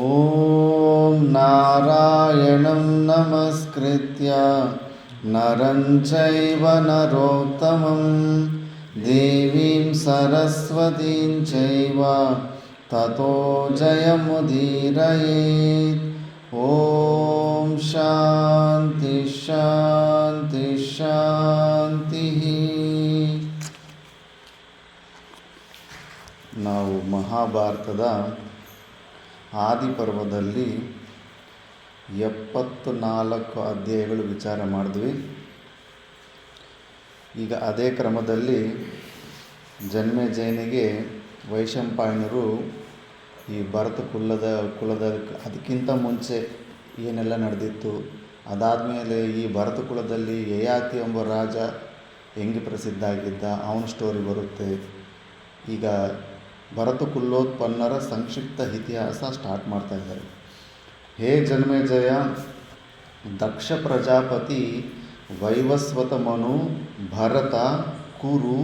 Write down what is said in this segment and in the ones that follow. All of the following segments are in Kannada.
ಓಂ ನಾರಾಯಣಂ ನಮಸ್ಕೃತ್ಯ ನರಂ ಚೈವ ನರೋತ್ತಮಂ ದೇವೀಂ ಸರಸ್ವತೀಂ ಚೈವ ತತೋ ಜಯಮುದೀರಯೇತ್. ಓಂ ಶಾಂತಿ ಶಾಂತಿ ಶಾಂತಿ. ನಾವು ಮಹಾಭಾರತದ ಆದಿಪರ್ವದಲ್ಲಿ 74 ಅಧ್ಯಾಯಗಳು ವಿಚಾರ ಮಾಡಿದ್ವಿ. ಈಗ ಅದೇ ಕ್ರಮದಲ್ಲಿ ಜನ್ಮೇಜಯನಿಗೆ ವೈಶಂಪಾಯನರು ಈ ಭರತ ಕುಲದ ಅದಕ್ಕಿಂತ ಮುಂಚೆ ಏನೆಲ್ಲ ನಡೆದಿತ್ತು, ಅದಾದಮೇಲೆ ಈ ಭರತ ಕುಲದಲ್ಲಿ ಯಯಾತಿ ಎಂಬ ರಾಜ ಹೆಂಗೆ ಪ್ರಸಿದ್ಧ ಆಗಿದ್ದ, ಅವನ ಸ್ಟೋರಿ ಬರುತ್ತೆ. ಈಗ ಭರತ ಕುಲೋತ್ಪನ್ನರ ಸಂಕ್ಷಿಪ್ತ ಇತಿಹಾಸ ಸ್ಟಾರ್ಟ್ ಮಾಡ್ತಾ ಇದ್ದಾರೆ. ಹೇ ಜನ್ಮೇಜಯ, ದಕ್ಷ ಪ್ರಜಾಪತಿ, ವೈವಸ್ವತ ಮನು, ಭರತ, ಕುರು,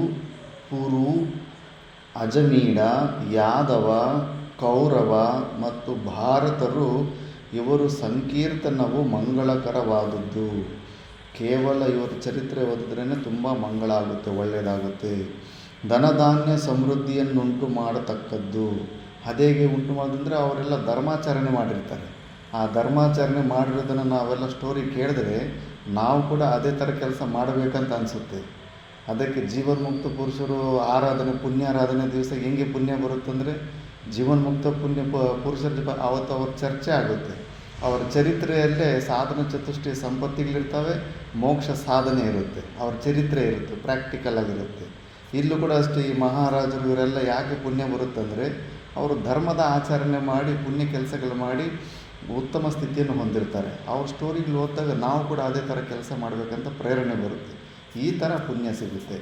ಪುರು, ಅಜಮೀಡ, ಯಾದವ, ಕೌರವ ಮತ್ತು ಭಾರತರು ಇವರು ಸಂಕೀರ್ತನವು ಮಂಗಳಕರವಾದದ್ದು. ಕೇವಲ ಇವರ ಚರಿತ್ರೆ ಓದಿದ್ರೇ ತುಂಬ ಮಂಗಳ ಆಗುತ್ತೆ, ಒಳ್ಳೆಯದಾಗುತ್ತೆ. ಧನಧಾನ್ಯ ಸಮೃದ್ಧಿಯನ್ನುಂಟು ಮಾಡತಕ್ಕದ್ದು. ಅದೇಗೆ ಉಂಟು ಮಾಡೋದಂದರೆ ಅವರೆಲ್ಲ ಧರ್ಮಾಚರಣೆ ಮಾಡಿರ್ತಾರೆ. ಆ ಧರ್ಮಾಚರಣೆ ಮಾಡಿರೋದನ್ನು ನಾವೆಲ್ಲ ಸ್ಟೋರಿ ಕೇಳಿದ್ರೆ ನಾವು ಕೂಡ ಅದೇ ಥರ ಕೆಲಸ ಮಾಡಬೇಕಂತ ಅನಿಸುತ್ತೆ. ಅದಕ್ಕೆ ಜೀವನ್ಮುಕ್ತ ಪುರುಷರು ಆರಾಧನೆ, ಪುಣ್ಯಾರಾಧನೆ ದಿವಸ ಹೆಂಗೆ ಪುಣ್ಯ ಬರುತ್ತಂದರೆ, ಜೀವನ್ಮುಕ್ತ ಪುರುಷರ ಅವತ್ತು ಅವ್ರ ಚರ್ಚೆ ಆಗುತ್ತೆ. ಅವರ ಚರಿತ್ರೆಯಲ್ಲೇ ಸಾಧನ ಚತುಷ್ಟಯ ಸಂಪತ್ತಿಗಳಿರ್ತವೆ, ಮೋಕ್ಷ ಸಾಧನೆ ಇರುತ್ತೆ, ಅವ್ರ ಚರಿತ್ರೆ ಇರುತ್ತೆ, ಪ್ರಾಕ್ಟಿಕಲ್ ಆಗಿರುತ್ತೆ. ಇಲ್ಲೂ ಕೂಡ ಅಷ್ಟೇ, ಈ ಮಹಾರಾಜರು ಇವರೆಲ್ಲ ಯಾಕೆ ಪುಣ್ಯ ಬರುತ್ತಂದರೆ ಅವರು ಧರ್ಮದ ಆಚರಣೆ ಮಾಡಿ ಪುಣ್ಯ ಕೆಲಸಗಳು ಮಾಡಿ ಉತ್ತಮ ಸ್ಥಿತಿಯನ್ನು ಹೊಂದಿರ್ತಾರೆ. ಅವ್ರ ಸ್ಟೋರಿಗಳು ಓದಿದಾಗ ನಾವು ಕೂಡ ಅದೇ ಥರ ಕೆಲಸ ಮಾಡಬೇಕಂತ ಪ್ರೇರಣೆ ಬರುತ್ತೆ. ಈ ಥರ ಪುಣ್ಯ ಸಿಗುತ್ತೆ.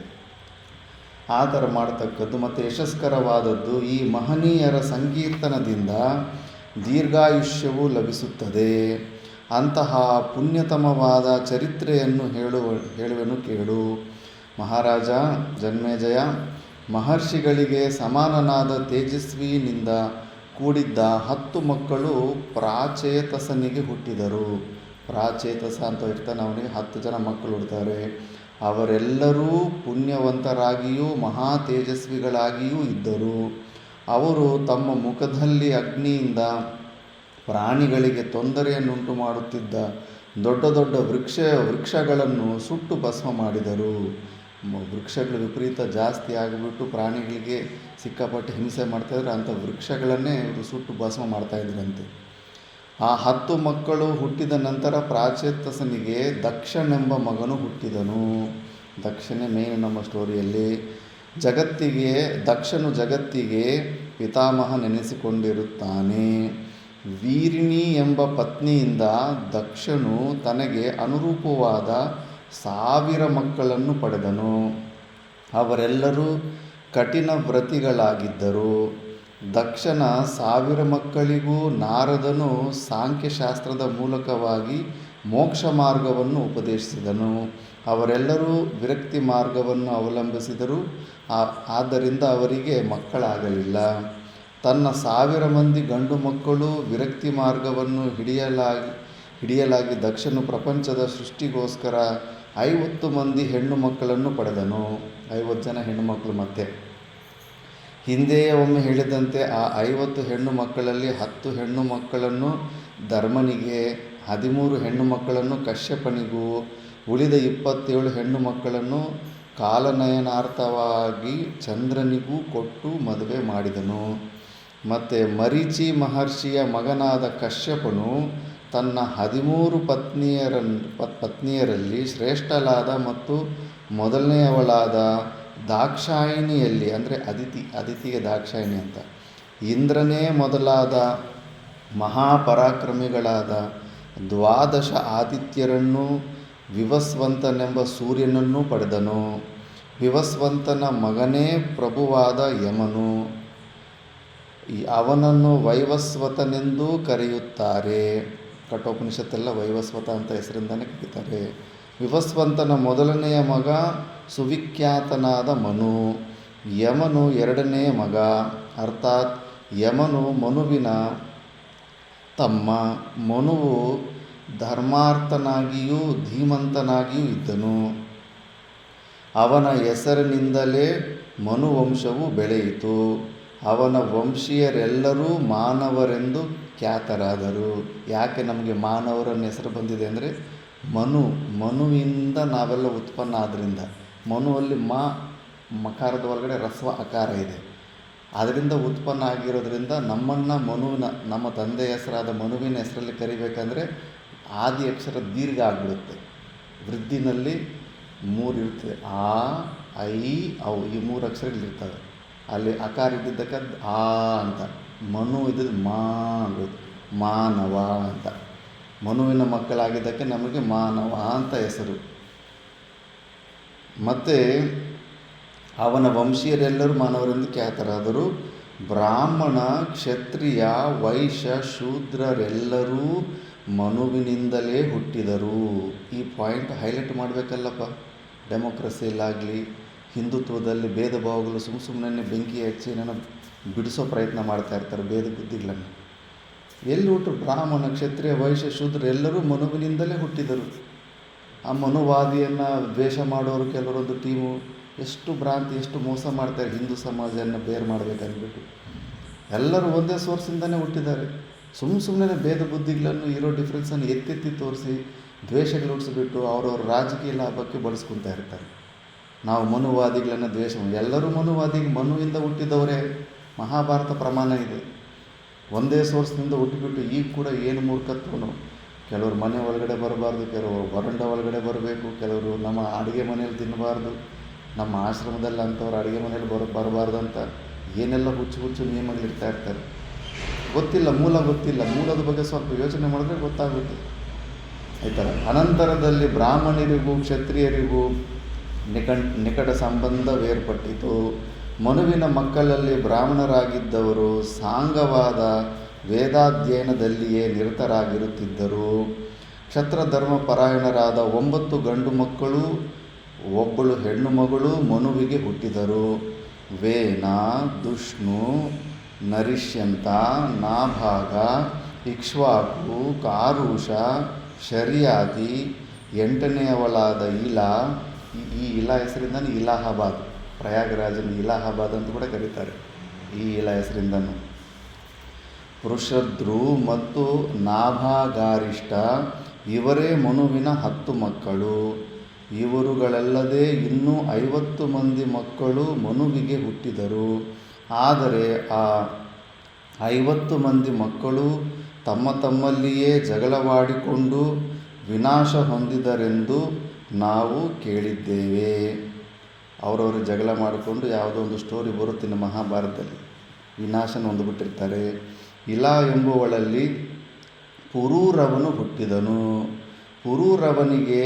ಆ ಥರ ಮಾಡತಕ್ಕದ್ದು ಮತ್ತು ಯಶಸ್ಕರವಾದದ್ದು. ಈ ಮಹನೀಯರ ಸಂಕೀರ್ತನದಿಂದ ದೀರ್ಘಾಯುಷ್ಯವು ಲಭಿಸುತ್ತದೆ. ಅಂತಹ ಪುಣ್ಯತಮವಾದ ಚರಿತ್ರೆಯನ್ನು ಹೇಳುವೆನು ಕೇಳು. ಮಹಾರಾಜ ಜನ್ಮೇಜಯ, ಮಹರ್ಷಿಗಳಿಗೆ ಸಮಾನನಾದ ತೇಜಸ್ವಿನಿಂದ ಕೂಡಿದ್ದ 10 ಮಕ್ಕಳು ಪ್ರಾಚೇತಸನಿಗೆ ಹುಟ್ಟಿದರು. ಪ್ರಾಚೇತಸ ಅಂತ ಇರ್ತಾನೆ, ಅವನಿಗೆ 10 ಜನ ಮಕ್ಕಳು ಹುಡ್ತಾರೆ. ಅವರೆಲ್ಲರೂ ಪುಣ್ಯವಂತರಾಗಿಯೂ ಮಹಾ ತೇಜಸ್ವಿಗಳಾಗಿಯೂ ಇದ್ದರು. ಅವರು ತಮ್ಮ ಮುಖದಲ್ಲಿ ಅಗ್ನಿಯಿಂದ ಪ್ರಾಣಿಗಳಿಗೆ ತೊಂದರೆಯನ್ನುಂಟು ಮಾಡುತ್ತಿದ್ದ ದೊಡ್ಡ ದೊಡ್ಡ ವೃಕ್ಷಗಳನ್ನು ಸುಟ್ಟು ಭಸ್ಮ ಮಾಡಿದರು. ವೃಕ್ಷಗಳು ವಿಪರೀತ ಜಾಸ್ತಿ ಆಗಿಬಿಟ್ಟು ಪ್ರಾಣಿಗಳಿಗೆ ಸಿಕ್ಕಾಪಟ್ಟೆ ಹಿಂಸೆ ಮಾಡ್ತಾಯಿದ್ರು. ಅಂಥ ವೃಕ್ಷಗಳನ್ನೇ ಇವರು ಸುಟ್ಟು ಭಸ್ಮ ಮಾಡ್ತಾಯಿದ್ರಂತೆ. ಆ 10 ಮಕ್ಕಳು ಹುಟ್ಟಿದ ನಂತರ ಪ್ರಾಚೇತಸನಿಗೆ ದಕ್ಷನೆಂಬ ಮಗನು ಹುಟ್ಟಿದನು. ದಕ್ಷನೇ ಮೇನ್ ನಮ್ಮ ಸ್ಟೋರಿಯಲ್ಲಿ. ದಕ್ಷನು ಜಗತ್ತಿಗೆ ಪಿತಾಮಹ ನೆನೆಸಿಕೊಂಡಿರುತ್ತಾನೆ. ವೀರಿಣಿ ಎಂಬ ಪತ್ನಿಯಿಂದ ದಕ್ಷನು ತನಗೆ ಅನುರೂಪವಾದ 1000 ಮಕ್ಕಳನ್ನು ಪಡೆದನು. ಅವರೆಲ್ಲರೂ ಕಠಿಣ ವ್ರತಿಗಳಾಗಿದ್ದರು. ದಕ್ಷನ 1000 ಮಕ್ಕಳಿಗೂ ನಾರದನು ಸಾಂಖ್ಯಶಾಸ್ತ್ರದ ಮೂಲಕವಾಗಿ ಮೋಕ್ಷ ಮಾರ್ಗವನ್ನು ಉಪದೇಶಿಸಿದನು. ಅವರೆಲ್ಲರೂ ವಿರಕ್ತಿ ಮಾರ್ಗವನ್ನು ಅವಲಂಬಿಸಿದರು. ಆದ್ದರಿಂದ ಅವರಿಗೆ ಮಕ್ಕಳಾಗಲಿಲ್ಲ. ತನ್ನ 1000 ಮಂದಿ ಗಂಡು ಮಕ್ಕಳು ವಿರಕ್ತಿ ಮಾರ್ಗವನ್ನು ಹಿಡಿಯಲಾಗಿ ದಕ್ಷನು ಪ್ರಪಂಚದ ಸೃಷ್ಟಿಗೋಸ್ಕರ 50 ಮಂದಿ ಹೆಣ್ಣು ಮಕ್ಕಳನ್ನು ಪಡೆದನು. 50 ಜನ ಹೆಣ್ಣು ಮಕ್ಕಳು. ಮತ್ತೆ ಹಿಂದೆಯೇ ಒಮ್ಮೆ ಹೇಳಿದಂತೆ ಆ 50 ಹೆಣ್ಣು ಮಕ್ಕಳಲ್ಲಿ 10 ಹೆಣ್ಣು ಮಕ್ಕಳನ್ನು ಧರ್ಮನಿಗೆ, 13 ಹೆಣ್ಣು ಮಕ್ಕಳನ್ನು ಕಶ್ಯಪನಿಗೂ, ಉಳಿದ 27 ಹೆಣ್ಣು ಮಕ್ಕಳನ್ನು ಕಾಲನಯನಾರ್ಥವಾಗಿ ಚಂದ್ರನಿಗೂ ಕೊಟ್ಟು ಮದುವೆ ಮಾಡಿದನು. ಮತ್ತು ಮರೀಚಿ ಮಹರ್ಷಿಯ ಮಗನಾದ ಕಶ್ಯಪನು ತನ್ನ 13 ಪತ್ನಿಯರಲ್ಲಿ ಶ್ರೇಷ್ಠಳಾದ ಮತ್ತು ಮೊದಲನೆಯವಳಾದ ದಾಕ್ಷಾಯಿಣಿಯಲ್ಲಿ, ಅಂದರೆ ಅದಿತಿಗೆ ದಾಕ್ಷಾಯಿಣಿ ಅಂತ, ಇಂದ್ರನೇ ಮೊದಲಾದ ಮಹಾಪರಾಕ್ರಮಿಗಳಾದ 12 ಆದಿತ್ಯರನ್ನು, ವಿವಸ್ವಂತನೆಂಬ ಸೂರ್ಯನನ್ನು ಪಡೆದನು. ವಿವಸ್ವಂತನ ಮಗನೇ ಪ್ರಭುವಾದ ಯಮನು. ಅವನನ್ನು ವೈವಸ್ವತನೆಂದೂ ಕರೆಯುತ್ತಾರೆ. ಕಠೋಪನಿಷತ್ತೆಲ್ಲ ವೈವಸ್ವತ ಅಂತ ಹೆಸರಿಂದನೇ ಕರೀತಾರೆ. ವಿವಸ್ವಂತನ ಮೊದಲನೆಯ ಮಗ ಸುವಿಖ್ಯಾತನಾದ ಮನು. ಯಮನು ಎರಡನೇ ಮಗ. ಅರ್ಥಾತ್ ಯಮನು ಮನುವಿನ ತಮ್ಮ. ಮನುವು ಧರ್ಮಾರ್ಥನಾಗಿಯೂ ಧೀಮಂತನಾಗಿಯೂ ಇದ್ದನು. ಅವನ ಹೆಸರಿನಿಂದಲೇ ಮನುವಂಶವು ಬೆಳೆಯಿತು. ಅವನ ವಂಶೀಯರೆಲ್ಲರೂ ಮಾನವರೆಂದು ಖ್ಯಾತರಾದರು. ಯಾಕೆ ನಮಗೆ ಮಾನವರನ್ನ ಹೆಸರು ಬಂದಿದೆ ಅಂದರೆ ಮನುವಿಂದ ನಾವೆಲ್ಲ ಉತ್ಪನ್ನ ಆದ್ದರಿಂದ. ಮನುವಲ್ಲಿ ಮಕಾರದ ಒಳಗಡೆ ರಸ್ವ ಅಕಾರ ಇದೆ. ಅದರಿಂದ ಉತ್ಪನ್ನ ಆಗಿರೋದ್ರಿಂದ ನಮ್ಮನ್ನು ನಮ್ಮ ತಂದೆ ಹೆಸರಾದ ಮನುವಿನ ಹೆಸರಲ್ಲಿ ಕರಿಬೇಕಂದ್ರೆ ಆದಿ ಅಕ್ಷರ ದೀರ್ಘ ಆಗಿಬಿಡುತ್ತೆ. ವೃದ್ಧಿನಲ್ಲಿ 3 ಇರ್ತದೆ. ಆ, ಐ, ಔ ಈ 3 ಅಕ್ಷರಗಳಿರ್ತವೆ. ಅಲ್ಲಿ ಅಕಾರ ಇದ್ದಿದ್ದಕ್ಕೆ ಆ ಅಂತ, ಮನು ಇದ್ದದ್ದು ಮಾ ಆಗೋದು, ಮಾನವ ಅಂತ. ಮನುವಿನ ಮಕ್ಕಳಾಗಿದ್ದಕ್ಕೆ ನಮಗೆ ಮಾನವ ಅಂತ ಹೆಸರು. ಮತ್ತು ಅವನ ವಂಶೀಯರೆಲ್ಲರೂ ಮಾನವರೆಂದು ಖ್ಯಾತರಾದರು. ಬ್ರಾಹ್ಮಣ, ಕ್ಷತ್ರಿಯ, ವೈಶ್ಯ, ಶೂದ್ರರೆಲ್ಲರೂ ಮನುವಿನಿಂದಲೇ ಹುಟ್ಟಿದರು. ಈ ಪಾಯಿಂಟ್ ಹೈಲೈಟ್ ಮಾಡಬೇಕಲ್ಲಪ್ಪ. ಡೆಮೋಕ್ರಸಿಯಲ್ಲಾಗಲಿ ಹಿಂದುತ್ವದಲ್ಲಿ ಭೇದ ಭಾವಗಳು ಸುಮ್ಮನೆ ಬೆಂಕಿ ಹಚ್ಚಿ ಬಿಡಿಸೋ ಪ್ರಯತ್ನ ಮಾಡ್ತಾ ಇರ್ತಾರೆ ಭೇದ ಬುದ್ಧಿಗಳನ್ನು. ಎಲ್ಲಿ ಹುಟ್ಟರು? ಬ್ರಾಹ್ಮಣ, ಕ್ಷತ್ರಿಯ, ವೈಶ್ಯ, ಶೂದ್ರ ಎಲ್ಲರೂ ಮನುವಿನಿಂದಲೇ ಹುಟ್ಟಿದರು. ಆ ಮನುವಾದಿಯನ್ನು ದ್ವೇಷ ಮಾಡೋರು ಕೆಲವರೊಂದು ಟೀಮು ಎಷ್ಟು ಭ್ರಾಂತಿ, ಎಷ್ಟು ಮೋಸ ಮಾಡ್ತಾರೆ ಹಿಂದೂ ಸಮಾಜವನ್ನು ಬೇರೆ ಮಾಡಬೇಕಂದ್ಬಿಟ್ಟು. ಎಲ್ಲರೂ ಒಂದೇ ಸೋರ್ಸಿಂದನೇ ಹುಟ್ಟಿದ್ದಾರೆ. ಸುಮ್ಮನೆ ಭೇದ ಬುದ್ಧಿಗಳನ್ನು ಇರೋ ಡಿಫ್ರೆನ್ಸನ್ನು ಎತ್ತೆತ್ತಿ ತೋರಿಸಿ ದ್ವೇಷಗಳು ಹುಟ್ಟಿಸ್ಬಿಟ್ಟು ಅವರವ್ರ ರಾಜಕೀಯ ಲಾಭಕ್ಕೆ ಬಳಸ್ಕೊತಾ ಇರ್ತಾರೆ. ನಾವು ಮನುವಾದಿಗಳನ್ನು ದ್ವೇಷ, ಎಲ್ಲರೂ ಮನುವಿಂದ ಹುಟ್ಟಿದವರೇ. ಮಹಾಭಾರತ ಪ್ರಮಾಣ ಇದೆ. ಒಂದೇ ಸೋರ್ಸ್ನಿಂದ ಹುಟ್ಟಿಬಿಟ್ಟು ಈಗ ಕೂಡ ಏನು ಮೂರ್ಖತ್ವನು. ಕೆಲವರು ಮನೆ ಒಳಗಡೆ ಬರಬಾರ್ದು, ಕೆಲವರು ವರಂಡ ಒಳಗಡೆ ಬರಬೇಕು, ಕೆಲವರು ನಮ್ಮ ಅಡುಗೆ ಮನೇಲಿ ತಿನ್ನಬಾರ್ದು, ನಮ್ಮ ಆಶ್ರಮದಲ್ಲಿ ಅಂಥವ್ರು ಅಡುಗೆ ಮನೇಲಿ ಬರಬಾರ್ದು ಅಂತ ಏನೆಲ್ಲ ಹುಚ್ಚು ನಿಯಮಗಳಿರ್ತಾ ಇರ್ತಾರೆ. ಗೊತ್ತಿಲ್ಲ, ಮೂಲದ ಬಗ್ಗೆ ಸ್ವಲ್ಪ ಯೋಚನೆ ಮಾಡಿದ್ರೆ ಗೊತ್ತಾಗುತ್ತೆ. ಈ ಥರ ಅನಂತರದಲ್ಲಿ ಬ್ರಾಹ್ಮಣರಿಗೂ ಕ್ಷತ್ರಿಯರಿಗೂ ನಿಕಟ ಸಂಬಂಧವೇರ್ಪಟ್ಟಿತು. ಮನುವಿನ ಮಕ್ಕಳಲ್ಲಿ ಬ್ರಾಹ್ಮಣರಾಗಿದ್ದವರು ಸಾಂಗವಾದ ವೇದಾಧ್ಯಯನದಲ್ಲಿಯೇ ನಿರತರಾಗಿರುತ್ತಿದ್ದರು. ಕ್ಷತ್ರಧರ್ಮ ಪರಾಯಣರಾದ 9 ಗಂಡು ಮಕ್ಕಳು, 1 ಹೆಣ್ಣು ಮಗಳು ಮನುವಿಗೆ ಹುಟ್ಟಿದರು. ವೇನ, ದುಷ್ಣು, ನರಿಷ್ಯಂತ, ನಾಭಾಗ, ಇಕ್ಷ್ವಾಕು, ಕಾರುಷ, ಶರ್ಯಾತಿ, 8ನೆಯವಳಾದ ಇಲಾ. ಈ ಇಲಾ ಹೆಸರಿಂದನೇ ಇಲಾಹಾಬಾದ್, ಪ್ರಯಾಗರಾಜನ ಇಲಾಹಾಬಾದ್ ಅಂತ ಕೂಡ ಕರೀತಾರೆ ಈ ಇಲಾ ಹೆಸರಿಂದನೂ. ವೃಷಧ್ರು ಮತ್ತು ನಾಭಾಗಾರಿಷ್ಠ ಇವರೇ ಮನುವಿನ 10 ಮಕ್ಕಳು. ಇವರುಗಳಲ್ಲದೆ ಇನ್ನೂ 50 ಮಂದಿ ಮಕ್ಕಳು ಮನುವಿಗೆ ಹುಟ್ಟಿದರು. ಆದರೆ ಆ 50 ಮಂದಿ ಮಕ್ಕಳು ತಮ್ಮಲ್ಲಿಯೇ ಜಗಳವಾಡಿಕೊಂಡು ವಿನಾಶ ಹೊಂದಿದರೆಂದು ನಾವು ಕೇಳಿದ್ದೇವೆ. ಅವರವರು ಜಗಳ ಮಾಡಿಕೊಂಡು ಯಾವುದೋ ಒಂದು ಸ್ಟೋರಿ ಬರುತ್ತೆ ನಮ್ಮ ಮಹಾಭಾರತದಲ್ಲಿ. ವಿನಾಶನ ಹೊಂದಿಬಿಟ್ಟಿರ್ತಾರೆ. ಇಲಾ ಎಂಬುವಳಲ್ಲಿ ಪುರೂರವನು ಹುಟ್ಟಿದನು. ಪುರೂರವನಿಗೆ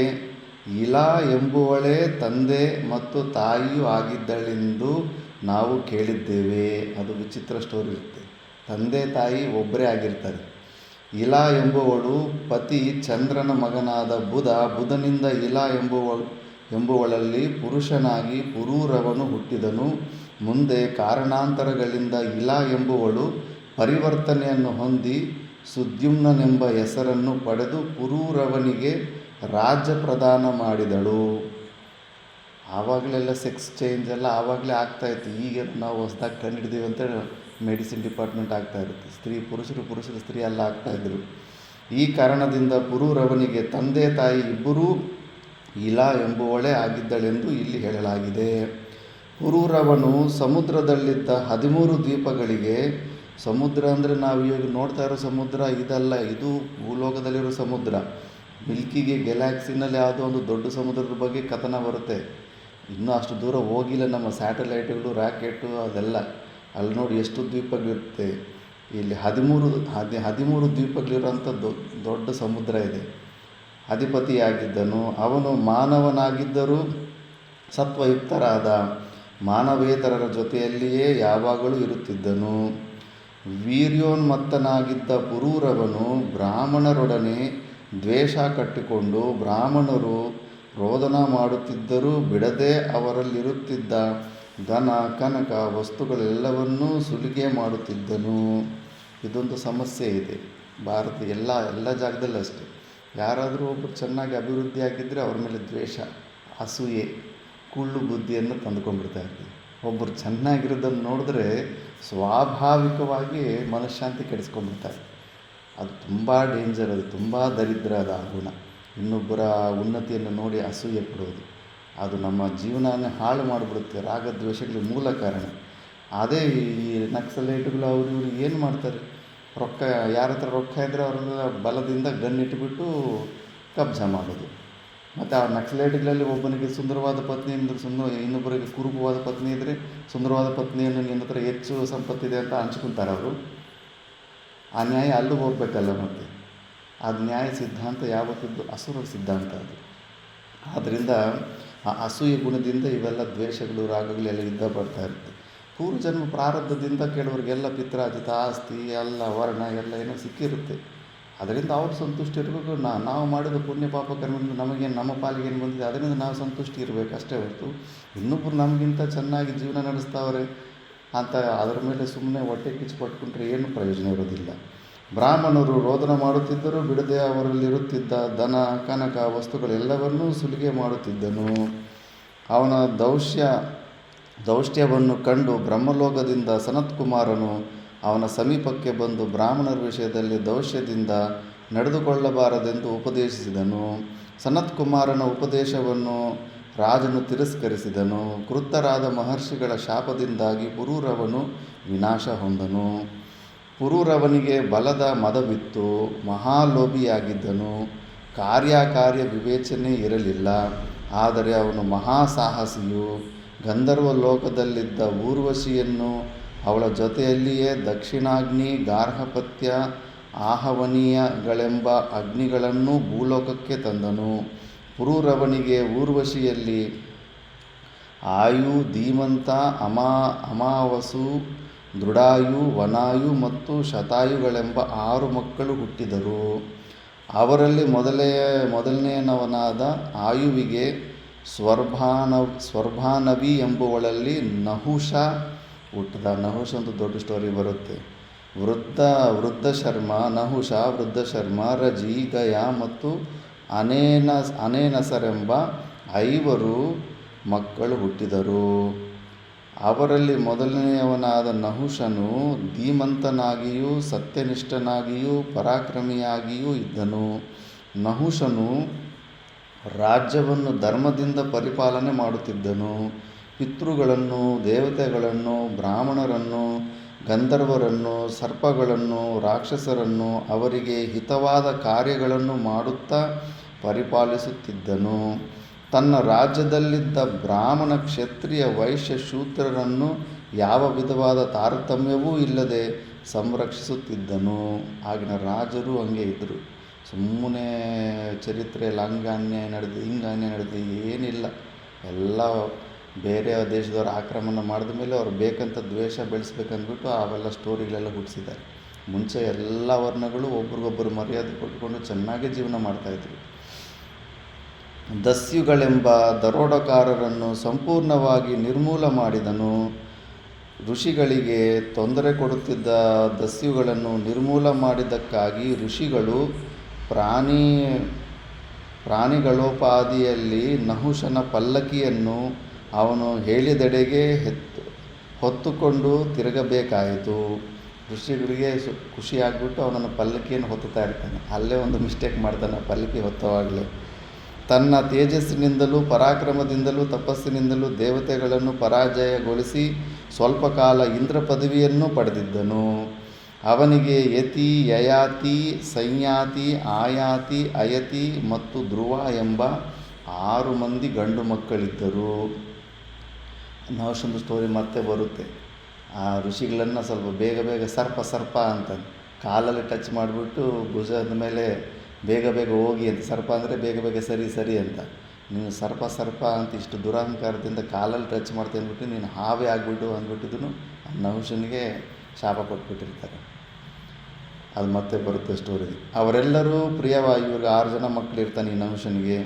ಇಲಾ ಎಂಬುವಳೇ ತಂದೆ ಮತ್ತು ತಾಯಿಯೂ ಆಗಿದ್ದಳೆಂದು ನಾವು ಕೇಳಿದ್ದೇವೆ. ಅದು ವಿಚಿತ್ರ ಸ್ಟೋರಿ ಇರುತ್ತೆ. ತಂದೆ ತಾಯಿ ಒಬ್ಬರೇ ಆಗಿರ್ತಾರೆ. ಇಲಾ ಎಂಬುವಳು ಪತಿ ಚಂದ್ರನ ಮಗನಾದ ಬುಧನಿಂದ ಇಲಾ ಎಂಬುವಳಲ್ಲಿ ಪುರುಷನಾಗಿ ಪುರೂರವನು ಹುಟ್ಟಿದನು. ಮುಂದೆ ಕಾರಣಾಂತರಗಳಿಂದ ಇಲಾ ಎಂಬುವಳು ಪರಿವರ್ತನೆಯನ್ನು ಹೊಂದಿ ಸುದ್ಯುಮ್ನನೆಂಬ ಹೆಸರನ್ನು ಪಡೆದು ಪುರೂರವನಿಗೆ ರಾಜ್ಯ ಪ್ರದಾನ ಮಾಡಿದಳು. ಆವಾಗಲೆಲ್ಲ ಸೆಕ್ಸ್ ಚೇಂಜ್ ಎಲ್ಲ ಆವಾಗಲೇ ಆಗ್ತಾಯಿತ್ತು. ಈಗ ನಾವು ಹೊಸದಾಗಿ ಕಂಡುಹಿಡಿದೀವಿ ಅಂತೇಳಿ ಮೆಡಿಸಿನ್ ಡಿಪಾರ್ಟ್ಮೆಂಟ್ ಆಗ್ತಾಯಿರುತ್ತೆ. ಸ್ತ್ರೀ ಪುರುಷರು ಸ್ತ್ರೀ ಎಲ್ಲ ಆಗ್ತಾಯಿದ್ರು. ಈ ಕಾರಣದಿಂದ ಪುರೂರವನಿಗೆ ತಂದೆ ತಾಯಿ ಇಬ್ಬರೂ ಇಲಾ ಎಂಬುವಳೇ ಆಗಿದ್ದಳೆಂದು ಇಲ್ಲಿ ಹೇಳಲಾಗಿದೆ. ಪುರೂರವನು ಸಮುದ್ರದಲ್ಲಿದ್ದ 13 ದ್ವೀಪಗಳಿಗೆ, ಸಮುದ್ರ ಅಂದರೆ ನಾವು ಇವಾಗ ನೋಡ್ತಾ ಇರೋ ಸಮುದ್ರ ಇದಲ್ಲ, ಇದು ಭೂಲೋಕದಲ್ಲಿರೋ ಸಮುದ್ರ. ಮಿಲ್ಕಿಗೆ ಗ್ಯಾಲಾಕ್ಸಿನಲ್ಲಿ ಯಾವುದೋ ಒಂದು ದೊಡ್ಡ ಸಮುದ್ರದ ಬಗ್ಗೆ ಕಥನ ಬರುತ್ತೆ. ಇನ್ನೂ ಅಷ್ಟು ದೂರ ಹೋಗಿಲ್ಲ ನಮ್ಮ ಸ್ಯಾಟಲೈಟ್ಗಳು, ರಾಕೆಟು ಅದೆಲ್ಲ. ಅಲ್ಲಿ ನೋಡಿ ಎಷ್ಟು ದ್ವೀಪಗಳಿರುತ್ತೆ. ಇಲ್ಲಿ 13 ದ್ವೀಪಗಳಿರೋಂಥ ದೊಡ್ಡ ಸಮುದ್ರ ಇದೆ. ಅಧಿಪತಿಯಾಗಿದ್ದನು. ಅವನು ಮಾನವನಾಗಿದ್ದರೂ ಸತ್ವಯುಕ್ತರಾದ ಮಾನವೇತರರ ಜೊತೆಯಲ್ಲಿಯೇ ಯಾವಾಗಲೂ ಇರುತ್ತಿದ್ದನು. ವೀರ್ಯೋನ್ಮತ್ತನಾಗಿದ್ದ ಪುರೂರವನು ಬ್ರಾಹ್ಮಣರೊಡನೆ ದ್ವೇಷ ಕಟ್ಟಿಕೊಂಡು ಬ್ರಾಹ್ಮಣರು ರೋದನ ಮಾಡುತ್ತಿದ್ದರೂ ಬಿಡದೆ ಅವರಲ್ಲಿರುತ್ತಿದ್ದ ಧನ ಕನಕ ವಸ್ತುಗಳೆಲ್ಲವನ್ನೂ ಸುಲಿಗೆ ಮಾಡುತ್ತಿದ್ದನು. ಇದೊಂದು ಸಮಸ್ಯೆ ಇದೆ. ಭಾರತ ಎಲ್ಲ ಜಾಗದಲ್ಲೂ ಅಷ್ಟೇ. ಯಾರಾದರೂ ಒಬ್ಬರು ಚೆನ್ನಾಗಿ ಅಭಿವೃದ್ಧಿ ಆಗಿದ್ದರೆ ಅವ್ರ ಮೇಲೆ ದ್ವೇಷ, ಅಸೂಯೆ, ಕುಳ್ಳು ಬುದ್ಧಿಯನ್ನು ತಂದುಕೊಂಡ್ಬಿಡ್ತಾ ಇರ್ತೀವಿ. ಒಬ್ಬರು ಚೆನ್ನಾಗಿರೋದನ್ನು ನೋಡಿದ್ರೆ ಸ್ವಾಭಾವಿಕವಾಗಿ ಮನಃಶಾಂತಿ ಕೆಡಿಸ್ಕೊಂಡ್ಬಿಡ್ತಾರೆ. ಅದು ತುಂಬ ಡೇಂಜರ್, ಅದು ತುಂಬ ದರಿದ್ರ ಅದು ಆ ಗುಣ. ಇನ್ನೊಬ್ಬರ ಉನ್ನತಿಯನ್ನು ನೋಡಿ ಅಸೂಯೆ ಪಡೋದು, ಅದು ನಮ್ಮ ಜೀವನನೇ ಹಾಳು ಮಾಡಿಬಿಡುತ್ತೆ. ರಾಗದ್ವೇಷಗಳಿಗೆ ಮೂಲ ಕಾರಣ ಅದೇ. ಈ ನಕ್ಸಲೈಟ್ಗಳು ಅವರು ಇವರು ಏನು ಮಾಡ್ತಾರೆ, ರೊಕ್ಕ ಯಾರ ಹತ್ರ ರೊಕ್ಕ ಇದ್ದರೆ ಅವ್ರ ಬಲದಿಂದ ಗನ್ನಿಟ್ಬಿಟ್ಟು ಕಬ್ಜಾ ಮಾಡೋದು. ಮತ್ತು ಆ ನಕ್ಸಲೈಟ್ಗಳಲ್ಲಿ ಒಬ್ಬನಿಗೆ ಸುಂದರವಾದ ಪತ್ನಿ ಇನ್ನೊಬ್ಬರಿಗೆ ಕುರುಪವಾದ ಪತ್ನಿ ಇದ್ದರೆ ಸುಂದರವಾದ ಪತ್ನಿಯನ್ನು ನಿನ್ನ ಹತ್ರ ಹೆಚ್ಚು ಸಂಪತ್ತಿದೆ ಅಂತ ಹಂಚ್ಕೊತಾರೆ ಅವರು. ಆ ನ್ಯಾಯ ಅಲ್ಲೂ ಹೋಗ್ಬೇಕಲ್ಲ. ಮತ್ತು ಅದು ನ್ಯಾಯ ಸಿದ್ಧಾಂತ ಯಾವತ್ತಿದ್ದು ಅಸುರ ಸಿದ್ಧಾಂತ ಅದು. ಆದ್ದರಿಂದ ಆ ಅಸೂಯೆ ಗುಣದಿಂದ ಇವೆಲ್ಲ ದ್ವೇಷಗಳು, ರಾಗಗಳೆಲ್ಲ ಇದ್ದ ಬರ್ತಾ ಇರುತ್ತೆ. ಪೂರ್ವಜನ್ಮ ಪ್ರಾರಬ್ಧದಿಂದ ಕೆಲವರಿಗೆಲ್ಲ ಪಿತ್ರಾಜಿತ ಆಸ್ತಿ ಎಲ್ಲ ವರ್ಣ ಎಲ್ಲ ಏನೋ ಸಿಕ್ಕಿರುತ್ತೆ. ಅದರಿಂದ ಅವ್ರು ಸಂತುಷ್ಟಿ ಇರಬೇಕು. ನಾವು ಮಾಡಿದ ಪುಣ್ಯ ಪಾಪ ಕರ್ಮದಿಂದ ನಮಗೇನು, ನಮ್ಮ ಪಾಲಿಗೆ ಏನು ಬಂದಿದೆ ಅದರಿಂದ ನಾವು ಸಂತುಷ್ಟಿ ಇರಬೇಕು ಅಷ್ಟೇ ಹೊರತು ಇನ್ನೊಬ್ಬರು ನಮಗಿಂತ ಚೆನ್ನಾಗಿ ಜೀವನ ನಡೆಸ್ತಾವ್ರೆ ಅಂತ ಅದರ ಮೇಲೆ ಸುಮ್ಮನೆ ಹೊಟ್ಟೆ ಕಿಚ್ಚು ಪಟ್ಕೊಂಡ್ರೆ ಏನು ಪ್ರಯೋಜನ ಇರೋದಿಲ್ಲ. ಬ್ರಾಹ್ಮಣರು ರೋದನ ಮಾಡುತ್ತಿದ್ದರೂ ಬಿಡದೆ ಅವರಲ್ಲಿರುತ್ತಿದ್ದ ದನ ಕನಕ ವಸ್ತುಗಳೆಲ್ಲವನ್ನೂ ಸುಲಿಗೆ ಮಾಡುತ್ತಿದ್ದನು. ಅವನ ದೌಷ್ಟ್ಯವನ್ನು ಕಂಡು ಬ್ರಹ್ಮಲೋಕದಿಂದ ಸನತ್ಕುಮಾರನು ಅವನ ಸಮೀಪಕ್ಕೆ ಬಂದು ಬ್ರಾಹ್ಮಣರ ವಿಷಯದಲ್ಲಿ ದೌಷ್ಯದಿಂದ ನಡೆದುಕೊಳ್ಳಬಾರದೆಂದು ಉಪದೇಶಿಸಿದನು. ಸನತ್ಕುಮಾರನ ಉಪದೇಶವನ್ನು ರಾಜನು ತಿರಸ್ಕರಿಸಿದನು. ಕ್ರುದ್ಧರಾದ ಮಹರ್ಷಿಗಳ ಶಾಪದಿಂದಾಗಿ ಪುರೂರವನು ವಿನಾಶ ಹೊಂದನು. ಪುರೂರವನಿಗೆ ಬಲದ ಮದವಿತ್ತು, ಮಹಾಲೋಭಿಯಾಗಿದ್ದನು. ಕಾರ್ಯಕಾರ್ಯ ವಿವೇಚನೆ ಇರಲಿಲ್ಲ. ಆದರೆ ಅವನು ಮಹಾಸಾಹಸಿಯು. ಗಂಧರ್ವ ಲೋಕದಲ್ಲಿದ್ದ ಊರ್ವಶಿಯನ್ನು ಅವಳ ಜೊತೆಯಲ್ಲಿಯೇ ದಕ್ಷಿಣಾಗ್ನಿ, ಗಾರ್ಹಪತ್ಯ, ಆಹವನೀಯಗಳೆಂಬ ಅಗ್ನಿಗಳನ್ನು ಭೂಲೋಕಕ್ಕೆ ತಂದನು. ಪುರೂರವನಿಗೆ ಊರ್ವಶಿಯಲ್ಲಿ ಆಯು, ಧೀಮಂತ, ಅಮಾವಸು, ದೃಢಾಯು, ವನಾಯು ಮತ್ತು ಶತಾಯುಗಳೆಂಬ 6 ಮಕ್ಕಳು ಹುಟ್ಟಿದರು. ಅವರಲ್ಲಿ ಮೊದಲನೆಯವನಾದ ಆಯುವಿಗೆ ಸ್ವರ್ಭಾನವಿ ಎಂಬುವಳಲ್ಲಿ ನಹುಷ ಹುಟ್ಟಿದ. ನಹುಷ ಒಂದು ದೊಡ್ಡ ಸ್ಟೋರಿ ಬರುತ್ತೆ. ವೃದ್ಧಶರ್ಮ, ನಹುಷ, ವೃದ್ಧಶರ್ಮ, ರಜಿ, ಗಯ ಮತ್ತು ಅನೇನಸರೆಂಬ 5 ಮಕ್ಕಳು ಹುಟ್ಟಿದರು. ಅವರಲ್ಲಿ ಮೊದಲನೆಯವನಾದ ನಹುಷನು ಧೀಮಂತನಾಗಿಯೂ ಸತ್ಯನಿಷ್ಠನಾಗಿಯೂ ಪರಾಕ್ರಮಿಯಾಗಿಯೂ ಇದ್ದನು. ನಹುಷನು ರಾಜ್ಯವನ್ನು ಧರ್ಮದಿಂದ ಪರಿಪಾಲನೆ ಮಾಡುತ್ತಿದ್ದನು. ಪಿತೃಗಳನ್ನು, ದೇವತೆಗಳನ್ನು, ಬ್ರಾಹ್ಮಣರನ್ನು, ಗಂಧರ್ವರನ್ನು, ಸರ್ಪಗಳನ್ನು, ರಾಕ್ಷಸರನ್ನು ಅವರಿಗೆ ಹಿತವಾದ ಕಾರ್ಯಗಳನ್ನು ಮಾಡುತ್ತಾ ಪರಿಪಾಲಿಸುತ್ತಿದ್ದನು. ತನ್ನ ರಾಜ್ಯದಲ್ಲಿದ್ದ ಬ್ರಾಹ್ಮಣ, ಕ್ಷತ್ರಿಯ, ವೈಶ್ಯ, ಶೂದ್ರರನ್ನು ಯಾವ ವಿಧವಾದ ತಾರತಮ್ಯವೂ ಇಲ್ಲದೆ ಸಂರಕ್ಷಿಸುತ್ತಿದ್ದನು. ಆಗಿನ ರಾಜರು ಹಂಗೆ ಇದ್ದರು. ಸುಮ್ಮನೆ ಚರಿತ್ರೆಯಲ್ಲಿ ಹಂಗೆ ಅನ್ಯಾಯ ನಡೆದು ಹಿಂಗೆ ಅನ್ಯಾಯ ನಡೆದು ಏನಿಲ್ಲ. ಎಲ್ಲ ಬೇರೆ ದೇಶದವ್ರು ಆಕ್ರಮಣ ಮಾಡಿದ ಮೇಲೆ ಅವ್ರು ಬೇಕಂತ ದ್ವೇಷ ಬೆಳೆಸ್ಬೇಕಂದ್ಬಿಟ್ಟು ಅವೆಲ್ಲ ಸ್ಟೋರಿಗಳೆಲ್ಲ ಹುಟ್ಟಿಸಿದ್ದಾರೆ. ಮುಂಚೆ ಎಲ್ಲ ವರ್ಣಗಳು ಒಬ್ರಿಗೊಬ್ಬರು ಮರ್ಯಾದೆ ಕೊಟ್ಕೊಂಡು ಚೆನ್ನಾಗಿ ಜೀವನ ಮಾಡ್ತಾಯಿದ್ರು. ದಸ್ಯುಗಳೆಂಬ ದರೋಡಕಾರರನ್ನು ಸಂಪೂರ್ಣವಾಗಿ ನಿರ್ಮೂಲ ಮಾಡಿದನು. ಋಷಿಗಳಿಗೆ ತೊಂದರೆ ಕೊಡುತ್ತಿದ್ದ ದಸ್ಯುಗಳನ್ನು ನಿರ್ಮೂಲ ಮಾಡಿದ್ದಕ್ಕಾಗಿ ಋಷಿಗಳು ಪ್ರಾಣಿಗಳೋಪಾದಿಯಲ್ಲಿ ನಹುಷನ ಪಲ್ಲಕ್ಕಿಯನ್ನು ಅವನು ಹೇಳಿದೆಡೆಗೆ ಹೊತ್ತುಕೊಂಡು ತಿರುಗಬೇಕಾಯಿತು. ಋಷಿಗಳಿಗೆ ಖುಷಿಯಾಗ್ಬಿಟ್ಟು ಅವನನ್ನು ಪಲ್ಲಕ್ಕಿಯನ್ನು ಹೊತ್ತುತ್ತಾ ಇರ್ತಾನೆ. ಅಲ್ಲೇ ಒಂದು ಮಿಸ್ಟೇಕ್ ಮಾಡ್ತಾನೆ ಪಲ್ಲಕ್ಕಿ ಹೊತ್ತವಾಗಲೇ. ತನ್ನ ತೇಜಸ್ಸಿನಿಂದಲೂ ಪರಾಕ್ರಮದಿಂದಲೂ ತಪಸ್ಸಿನಿಂದಲೂ ದೇವತೆಗಳನ್ನು ಪರಾಜಯಗೊಳಿಸಿ ಸ್ವಲ್ಪ ಕಾಲ ಇಂದ್ರ ಪದವಿಯನ್ನು ಪಡೆದಿದ್ದನು. ಅವನಿಗೆ ಯತಿ, ಯಯಾತಿ, ಸಂಯಾತಿ, ಆಯಾತಿ, ಅಯತಿ ಮತ್ತು ಧ್ರುವ ಎಂಬ 6 ಮಂದಿ ಗಂಡು ಮಕ್ಕಳಿದ್ದರು. ನಹುಷನ ಸ್ಟೋರಿ ಮತ್ತೆ ಬರುತ್ತೆ. ಆ ಋಷಿಗಳನ್ನು ಸ್ವಲ್ಪ ಬೇಗ ಸರ್ಪ ಅಂತ ಕಾಲಲ್ಲಿ ಟಚ್ ಮಾಡಿಬಿಟ್ಟು ಭುಜದ ಮೇಲೆ ಬೇಗ ಹೋಗಿ ಅಂತ. ಸರ್ಪ ಅಂದರೆ ಬೇಗ ಸರಿ ಅಂತ. ನೀನು ಸರ್ಪ ಅಂತ ಇಷ್ಟು ದುರಹಂಕಾರದಿಂದ ಕಾಲಲ್ಲಿ ಟಚ್ ಮಾಡ್ತೀನಿ ಅಂದ್ಬಿಟ್ಟು ನೀನು ಹಾವೇ ಆಗಿಬಿಟ್ಟು ಅಂದ್ಬಿಟ್ಟಿದ್ದನು ನಹುಷನಿಗೆ ಶಾಪ ಕೊಟ್ಬಿಟ್ಟಿರ್ತಾರೆ. ಅದು ಮತ್ತೆ ಬರುತ್ತೆ ಸ್ಟೋರಿ. ಅವರೆಲ್ಲರೂ ಇವ್ರಿಗೆ 6 ಜನ ಮಕ್ಕಳಿರ್ತಾನೆ ಈ ನಹುಷನಿಗೆ.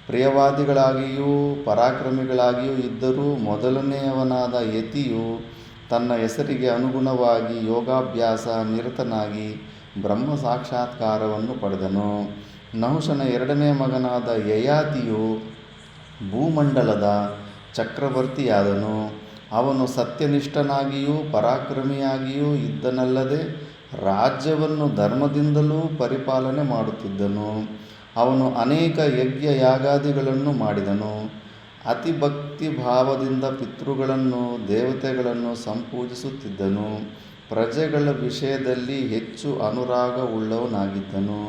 ಪ್ರಿಯವಾದಿಗಳಾಗಿಯೂ ಪರಾಕ್ರಮಿಗಳಾಗಿಯೂ ಇದ್ದರೂ ಮೊದಲನೆಯವನಾದ ಯತಿಯು ತನ್ನ ಹೆಸರಿಗೆ ಅನುಗುಣವಾಗಿ ಯೋಗಾಭ್ಯಾಸ ನಿರತನಾಗಿ ಬ್ರಹ್ಮ ಸಾಕ್ಷಾತ್ಕಾರವನ್ನು ಪಡೆದನು. ನಹುಷನ ಎರಡನೇ ಮಗನಾದ ಯಯಾತಿಯು ಭೂಮಂಡಲದ ಚಕ್ರವರ್ತಿಯಾದನು. ಅವನು ಸತ್ಯನಿಷ್ಠನಾಗಿಯೂ ಪರಾಕ್ರಮಿಯಾಗಿಯೂ ಇದ್ದನಲ್ಲದೆ ರಾಜ್ಯವನ್ನು ಧರ್ಮದಿಂದಲೂ ಪರಿಪಾಲನೆ ಮಾಡುತ್ತಿದ್ದನು. ಅವನು ಅನೇಕ ಯಜ್ಞ ಯಾಗಾದಿಗಳನ್ನು ಮಾಡಿದನು. ಅತಿ ಭಕ್ತಿ ಭಾವದಿಂದ ಪಿತೃಗಳನ್ನು ದೇವತೆಗಳನ್ನು ಸಂಪೂಜಿಸುತ್ತಿದ್ದನು. ಪ್ರಜೆಗಳ ವಿಷಯದಲ್ಲಿ ಹೆಚ್ಚು ಅನುರಾಗವುಳ್ಳವನಾಗಿದ್ದನು.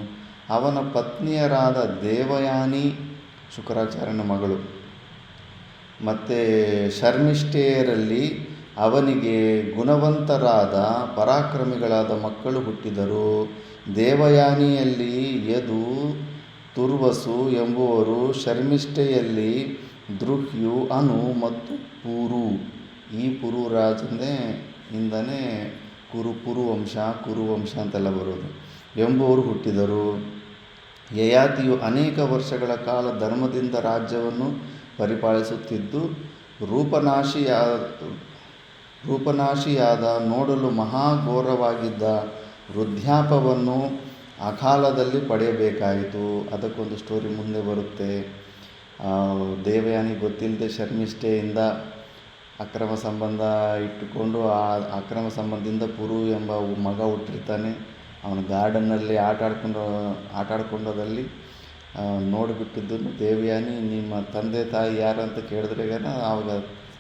ಅವನ ಪತ್ನಿಯರಾದ ದೇವಯಾನಿ ಶುಕ್ರಾಚಾರ್ಯನ ಮಗಳು ಮತ್ತು ಶರ್ಮಿಷ್ಠೆಯರಲ್ಲಿ ಅವನಿಗೆ ಗುಣವಂತರಾದ ಪರಾಕ್ರಮಿಗಳಾದ ಮಕ್ಕಳು ಹುಟ್ಟಿದರು. ದೇವಯಾನಿಯಲ್ಲಿ ಯದು, ತುರ್ವಸು ಎಂಬುವರು, ಶರ್ಮಿಷ್ಠೆಯಲ್ಲಿ ದೃಹ್ಯು, ಅನು ಮತ್ತು ಪುರು. ಈ ಪುರು ರಾಜನೇ ಇಂದನೇ ಕುರುವಂಶ ಅಂತೆಲ್ಲ ಬರೋದು ಎಂಬುವರು ಹುಟ್ಟಿದರು. ಯಯಾತಿಯು ಅನೇಕ ವರ್ಷಗಳ ಕಾಲ ಧರ್ಮದಿಂದ ರಾಜ್ಯವನ್ನು ಪರಿಪಾಲಿಸುತ್ತಿದ್ದು ರೂಪನಾಶಿಯಾದ ನೋಡಲು ಮಹಾಘೋರವಾಗಿದ್ದ ವೃದ್ಧಾಪವನ್ನು ಅಕಾಲದಲ್ಲಿ ಪಡೆಯಬೇಕಾಯಿತು. ಅದಕ್ಕೊಂದು ಸ್ಟೋರಿ ಮುಂದೆ ಬರುತ್ತೆ. ದೇವಯಾನಿ ಗೊತ್ತಿಲ್ಲದೆ ಶರ್ಮಿಷ್ಠೆಯಿಂದ ಅಕ್ರಮ ಸಂಬಂಧ ಇಟ್ಟುಕೊಂಡು ಆ ಅಕ್ರಮ ಸಂಬಂಧದಿಂದ ಪುರು ಎಂಬ ಮಗ ಹುಟ್ಟಿರ್ತಾನೆ. ಅವನು ಗಾರ್ಡನ್ನಲ್ಲಿ ಆಟಾಡ್ಕೊಂಡದಲ್ಲಿ ನೋಡಿಬಿಟ್ಟಿದ್ದನ್ನು ದೇವಯಾನಿ, ನಿಮ್ಮ ತಂದೆ ತಾಯಿ ಯಾರು ಅಂತ ಕೇಳಿದ್ರೆ ಆವಾಗ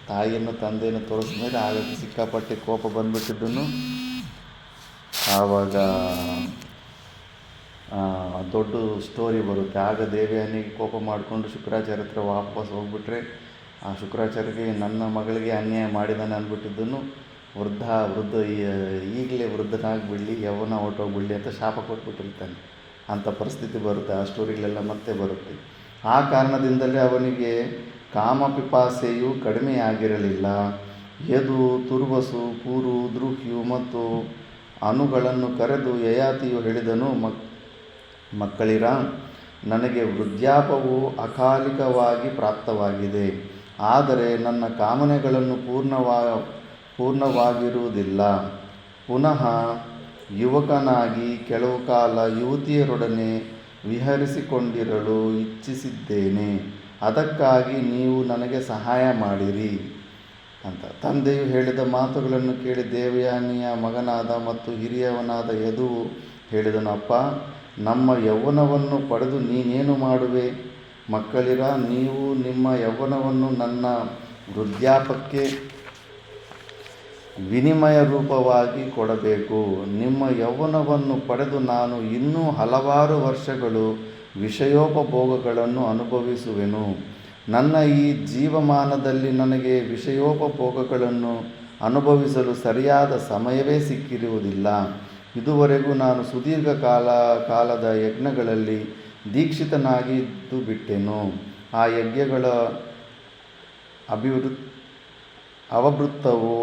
ತಾಯಿಯನ್ನು ತಂದೆಯನ್ನು ತೋರಿಸ್ಮೇಲೆ ಆಗ ಸಿಕ್ಕಾಪಟ್ಟೆ ಕೋಪ ಬಂದುಬಿಟ್ಟಿದ್ದನು. ಆವಾಗ ದೊಡ್ಡ ಸ್ಟೋರಿ ಬರುತ್ತೆ. ಆಗ ದೇವಯಾನಿಗೆ ಕೋಪ ಮಾಡಿಕೊಂಡು ಶುಕ್ರಾಚಾರ್ಯ ಹತ್ರ ವಾಪಸ್ ಹೋಗ್ಬಿಟ್ರೆ, ಆ ಶುಕ್ರಾಚಾರ್ಯಗೆ ನನ್ನ ಮಗಳಿಗೆ ಅನ್ಯಾಯ ಮಾಡಿದ್ದಾನೆ ಅಂದ್ಬಿಟ್ಟಿದ್ದನ್ನು ವೃದ್ಧ ಈಗಲೇ ವೃದ್ಧನಾಗಿಬಿಡಲಿ, ಯೌವನ ಹೊರಟೋಗ್ಬಿಡಲಿ ಅಂತ ಶಾಪ ಕೊಟ್ಬಿಟ್ಟಿರ್ತಾನೆ. ಅಂಥ ಪರಿಸ್ಥಿತಿ ಬರುತ್ತೆ. ಆ ಸ್ಟೋರಿಗಳೆಲ್ಲ ಮತ್ತೆ ಬರುತ್ತೆ. ಆ ಕಾರಣದಿಂದಲೇ ಅವನಿಗೆ ಕಾಮಪಿಪಾಸೆಯು ಕಡಿಮೆಯಾಗಿರಲಿಲ್ಲ. ಯದು, ತುರ್ವಸು, ಪುರು, ದೃಹ್ಯು ಮತ್ತು ಅನುಗಳನ್ನು ಕರೆದು ಯಯಾತಿಯು ಹೇಳಿದನು, ಮಕ್ಕಳಿರ, ನನಗೆ ವೃದ್ಧಾಪವು ಅಕಾಲಿಕವಾಗಿ ಪ್ರಾಪ್ತವಾಗಿದೆ. ಆದರೆ ನನ್ನ ಕಾಮನೆಗಳನ್ನು ಪೂರ್ಣವಾಗಿರುವುದಿಲ್ಲ. ಪುನಃ ಯುವಕನಾಗಿ ಕೆಲವು ಕಾಲ ಯುವತಿಯರೊಡನೆ ವಿಹರಿಸಿಕೊಂಡಿರಲು ಇಚ್ಛಿಸಿದ್ದೇನೆ. ಅದಕ್ಕಾಗಿ ನೀವು ನನಗೆ ಸಹಾಯ ಮಾಡಿರಿ ಅಂತ. ತಂದೆಯು ಹೇಳಿದ ಮಾತುಗಳನ್ನು ಕೇಳಿ ದೇವಯಾನಿಯ ಮಗನಾದ ಮತ್ತು ಹಿರಿಯವನಾದ ಯದುವು ಹೇಳಿದನು, ಅಪ್ಪ, ನಮ್ಮ ಯೌವನವನ್ನು ಪಡೆದು ನೀನೇನು ಮಾಡುವೆ? ಮಕ್ಕಳಿರ, ನೀವು ನಿಮ್ಮ ಯೌವನವನ್ನು ನನ್ನ ವೃದ್ಧಾಪಕ್ಕೆ ವಿನಿಮಯ ರೂಪವಾಗಿ ಕೊಡಬೇಕು. ನಿಮ್ಮ ಯೌವನವನ್ನು ಪಡೆದು ನಾನು ಇನ್ನೂ ಹಲವಾರು ವರ್ಷಗಳು ವಿಷಯೋಪಭೋಗಗಳನ್ನು ಅನುಭವಿಸುವೆನು. ನನ್ನ ಈ ಜೀವಮಾನದಲ್ಲಿ ನನಗೆ ವಿಷಯೋಪಭೋಗಗಳನ್ನು ಅನುಭವಿಸಲು ಸರಿಯಾದ ಸಮಯವೇ ಸಿಕ್ಕಿರುವುದಿಲ್ಲ. ಇದುವರೆಗೂ ನಾನು ಸುದೀರ್ಘ ಕಾಲದ ಯಜ್ಞಗಳಲ್ಲಿ ದೀಕ್ಷಿತನಾಗಿದ್ದು ಬಿಟ್ಟೆನು. ಆ ಯಜ್ಞಗಳ ಅವಭೃತ್ತವು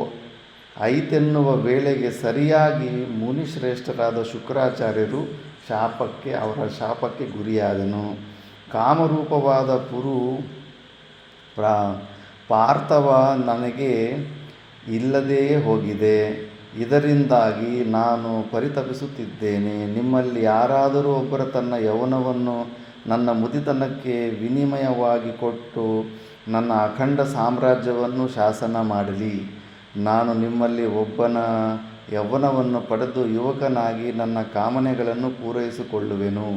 ಐತೆನ್ನುವ ವೇಳೆಗೆ ಸರಿಯಾಗಿ ಮುನಿಶ್ರೇಷ್ಠರಾದ ಶುಕ್ರಾಚಾರ್ಯರು ಅವರ ಶಾಪಕ್ಕೆ ಗುರಿಯಾದನು. ಕಾಮರೂಪವಾದ ಪುರು ಪಾರ್ಥವ ನನಗೆ ಇಲ್ಲದೇ ಹೋಗಿದೆ. ಇದರಿಂದಾಗಿ ನಾನು ಪರಿತಪಿಸುತ್ತಿದ್ದೇನೆ. ನಿಮ್ಮಲ್ಲಿ ಯಾರಾದರೂ ಒಬ್ಬರ ತನ್ನ ಯೌವನವನ್ನು ನನ್ನ ಮುದಿತನಕ್ಕೆ ವಿನಿಮಯವಾಗಿ ಕೊಟ್ಟು ನನ್ನ ಅಖಂಡ ಸಾಮ್ರಾಜ್ಯವನ್ನು ಶಾಸನ ಮಾಡಲಿ. ನಾನು ನಿಮ್ಮಲ್ಲಿ ಒಬ್ಬನ ಯೌವನವನ್ನು ಪಡೆದು ಯುವಕನಾಗಿ ನನ್ನ ಕಾಮನೆಗಳನ್ನು ಪೂರೈಸಿಕೊಳ್ಳುವೆನು.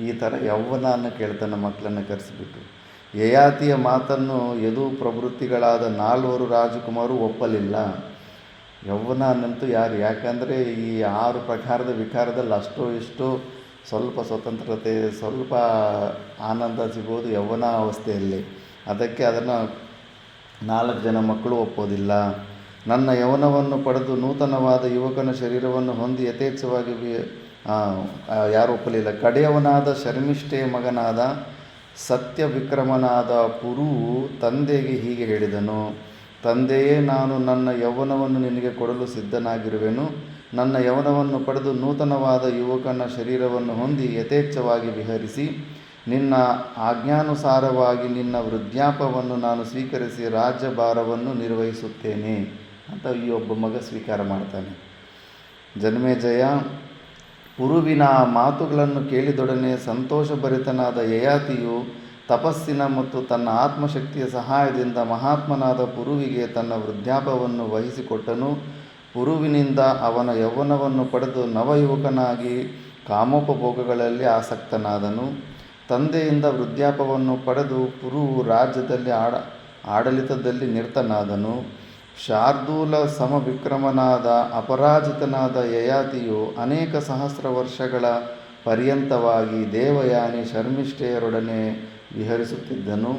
ಈ ಥರ ಯೌವನವನ್ನು ಕೇಳ್ತಾನೆ ಮಕ್ಕಳನ್ನು ಕರೆಸಿಬಿಟ್ಟು. ಯಯಾತಿಯ ಮಾತನ್ನು ಯದು ಪ್ರವೃತ್ತಿಗಳಾದ 4 ರಾಜಕುಮಾರರು ಒಪ್ಪಲಿಲ್ಲ. ಯೌವನನ್ನಂತೂ ಯಾಕಂದರೆ ಈ 6 ಪ್ರಕಾರದ ವಿಕಾರದಲ್ಲಿ ಅಷ್ಟೋ ಇಷ್ಟೋ ಸ್ವಲ್ಪ ಸ್ವತಂತ್ರತೆ, ಸ್ವಲ್ಪ ಆನಂದ ಸಿಗೋದು ಯೌವನ ಅವಸ್ಥೆಯಲ್ಲಿ. ಅದಕ್ಕೆ ಅದನ್ನು 4 ಜನ ಮಕ್ಕಳು ಒಪ್ಪೋದಿಲ್ಲ. ನನ್ನ ಯೌವನವನ್ನು ಪಡೆದು ನೂತನವಾದ ಯುವಕನ ಶರೀರವನ್ನು ಹೊಂದಿ ಯಥೇಚ್ಛವಾಗಿ ಯಾರು ಒಪ್ಪಲಿಲ್ಲ. ಕಡೆಯವನಾದ ಶರ್ಮಿಷ್ಠೆಯ ಮಗನಾದ ಸತ್ಯವಿಕ್ರಮನಾದ ಪುರುವು ತಂದೆಗೆ ಹೀಗೆ ಹೇಳಿದನು, ತಂದೆಯೇ, ನಾನು ನನ್ನ ಯೌವನವನ್ನು ನಿನಗೆ ಕೊಡಲು ಸಿದ್ಧನಾಗಿರುವೆನು. ನನ್ನ ಯೌವನವನ್ನು ಪಡೆದು ನೂತನವಾದ ಯುವಕನ ಶರೀರವನ್ನು ಹೊಂದಿ ಯಥೇಚ್ಛವಾಗಿ ವಿಹರಿಸಿ ನಿನ್ನ ಆಜ್ಞಾನುಸಾರವಾಗಿ ನಿನ್ನ ವೃದ್ಧಾಪವನ್ನು ನಾನು ಸ್ವೀಕರಿಸಿ ರಾಜ್ಯಭಾರವನ್ನು ನಿರ್ವಹಿಸುತ್ತೇನೆ ಅಂತ ಈ ಒಬ್ಬ ಮಗ ಸ್ವೀಕಾರ ಮಾಡ್ತಾನೆ. ಜನ್ಮೇಜಯ ಪುರುವಿನ ಮಾತುಗಳನ್ನು ಕೇಳಿದೊಡನೆ ಸಂತೋಷಭರಿತನಾದ ಯಯಾತಿಯು ತಪಸ್ಸಿನ ಮತ್ತು ತನ್ನ ಆತ್ಮಶಕ್ತಿಯ ಸಹಾಯದಿಂದ ಮಹಾತ್ಮನಾದ ಪುರುವಿಗೆ ತನ್ನ ವೃದ್ಧಾಪವನ್ನು ವಹಿಸಿಕೊಟ್ಟನು. ಪುರುವಿನಿಂದ ಅವನ ಯೌವನವನ್ನು ಪಡೆದು ನವಯುವಕನಾಗಿ ಕಾಮೋಪಭೋಗಗಳಲ್ಲಿ ಆಸಕ್ತನಾದನು. ತಂದೆಯಿಂದ ವೃದ್ಧಾಪವನ್ನು ಪಡೆದು ಪುರುವು ರಾಜ್ಯದಲ್ಲಿ ಆಡಳಿತದಲ್ಲಿ ನಿರತನಾದನು. ಶಾರ್ದೂಲ ಸಮವಿಕ್ರಮನಾದ ಅಪರಾಜಿತನಾದ ಯಯಾತಿಯು ಅನೇಕ ಸಹಸ್ರ ವರ್ಷಗಳ ಪರ್ಯಂತವಾಗಿ ದೇವಯಾನಿ ಶರ್ಮಿಷ್ಠೆಯರೊಡನೆ ವಿಹರಿಸುತ್ತಿದ್ದನು.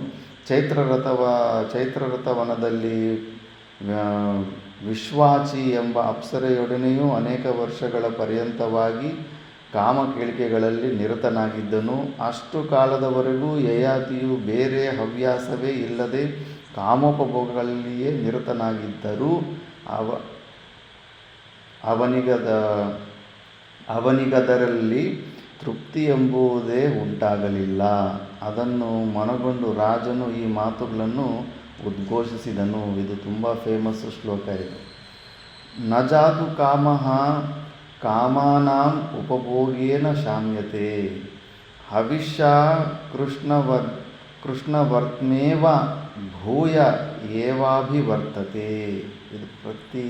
ಚೈತ್ರರಥವನದಲ್ಲಿ ವಿಶ್ವಾಚಿ ಎಂಬ ಅಪ್ಸರೆಯೊಡನೆಯೂ ಅನೇಕ ವರ್ಷಗಳ ಪರ್ಯಂತವಾಗಿ ಕಾಮ ಕೇಳಿಕೆಗಳಲ್ಲಿ ನಿರತನಾಗಿದ್ದನು. ಅಷ್ಟು ಕಾಲದವರೆಗೂ ಯಯಾತಿಯು ಬೇರೆ ಹವ್ಯಾಸವೇ ಇಲ್ಲದೆ ಕಾಮೋಪಭೋಗಗಳಲ್ಲಿಯೇ ನಿರತನಾಗಿದ್ದರೂ ಅವನಿಗದರಲ್ಲಿ ತೃಪ್ತಿ ಎಂಬುದೇ ಉಂಟಾಗಲಿಲ್ಲ. ಅದನ್ನು ಮನಗೊಂಡು ರಾಜನು ಈ ಮಾತುಗಳನ್ನು ಉದ್ಘೋಷಿಸಿದನು. ಇದು ತುಂಬ ಫೇಮಸ್ ಶ್ಲೋಕ ಇದು. ನ ಜಾತು ಕಾಮಃ ಕಾಮಾನಾಂ ಉಪಭೋಗೇನ ಶಾಮ್ಯತೆ ಹವಿಷ್ಯ ಕೃಷ್ಣವರ್ತ್ಮೇವ ಭೂಯ ಏವಾಭಿವರ್ತತೆ. ಇದು ಪ್ರತಿ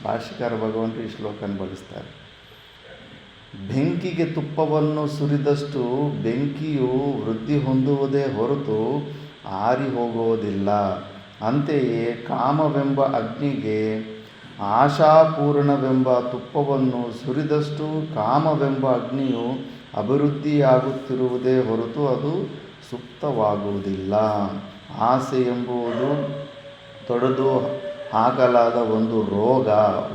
ಭಾಷ್ಯಕಾರ ಭಗವಂತರು ಈ ಶ್ಲೋಕನ ಬಳಸ್ತಾರೆ. ಬೆಂಕಿಗೆ ತುಪ್ಪವನ್ನು ಸುರಿದಷ್ಟು ಬೆಂಕಿಯು ವೃದ್ಧಿ ಹೊಂದುವುದೇ ಹೊರತು ಆರಿ ಹೋಗುವುದಿಲ್ಲ. ಅಂತೆಯೇ ಕಾಮವೆಂಬ ಅಗ್ನಿಗೆ ಆಶಾಪೂರ್ಣವೆಂಬ ತುಪ್ಪವನ್ನು ಸುರಿದಷ್ಟು ಕಾಮವೆಂಬ ಅಗ್ನಿಯು ಅಭಿವೃದ್ಧಿಯಾಗುತ್ತಿರುವುದೇ ಹೊರತು ಅದು ಸುಪ್ತವಾಗುವುದಿಲ್ಲ. ಆಸೆ ಎಂಬುದು ತೊಡೆದು ಹಾಕಲಾದ ಒಂದು ರೋಗ.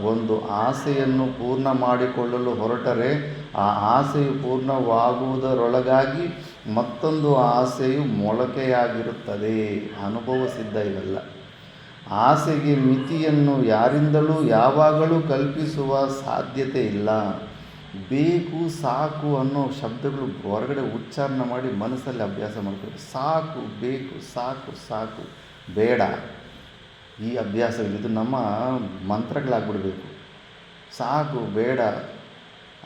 ಒಂದು ಆಸೆಯನ್ನು ಪೂರ್ಣ ಮಾಡಿಕೊಳ್ಳಲು ಹೊರಟರೆ ಆ ಆಸೆಯು ಪೂರ್ಣವಾಗುವುದರೊಳಗಾಗಿ ಮತ್ತೊಂದು ಆಸೆಯು ಮೊಳಕೆಯಾಗಿರುತ್ತದೆ. ಅನುಭವ ಸಿದ್ಧ ಇವೆಲ್ಲ. ಆಸೆಗೆ ಮಿತಿಯನ್ನು ಯಾರಿಂದಲೂ ಯಾವಾಗಲೂ ಕಲ್ಪಿಸುವ ಸಾಧ್ಯತೆ ಇಲ್ಲ. ಬೇಕು ಸಾಕು ಅನ್ನೋ ಶಬ್ದಗಳು ಹೊರಗಡೆ ಉಚ್ಚಾರಣೆ ಮಾಡಿ ಮನಸ್ಸಲ್ಲಿ ಅಭ್ಯಾಸ ಮಾಡ್ಕೊಳ್ಳಿ. ಸಾಕು, ಬೇಕು, ಸಾಕು, ಸಾಕು, ಬೇಡ, ಈ ಅಭ್ಯಾಸಗಳು ಇದು ನಮ್ಮ ಮಂತ್ರಗಳಾಗ್ಬಿಡ್ಬೇಕು. ಸಾಕು, ಬೇಡ,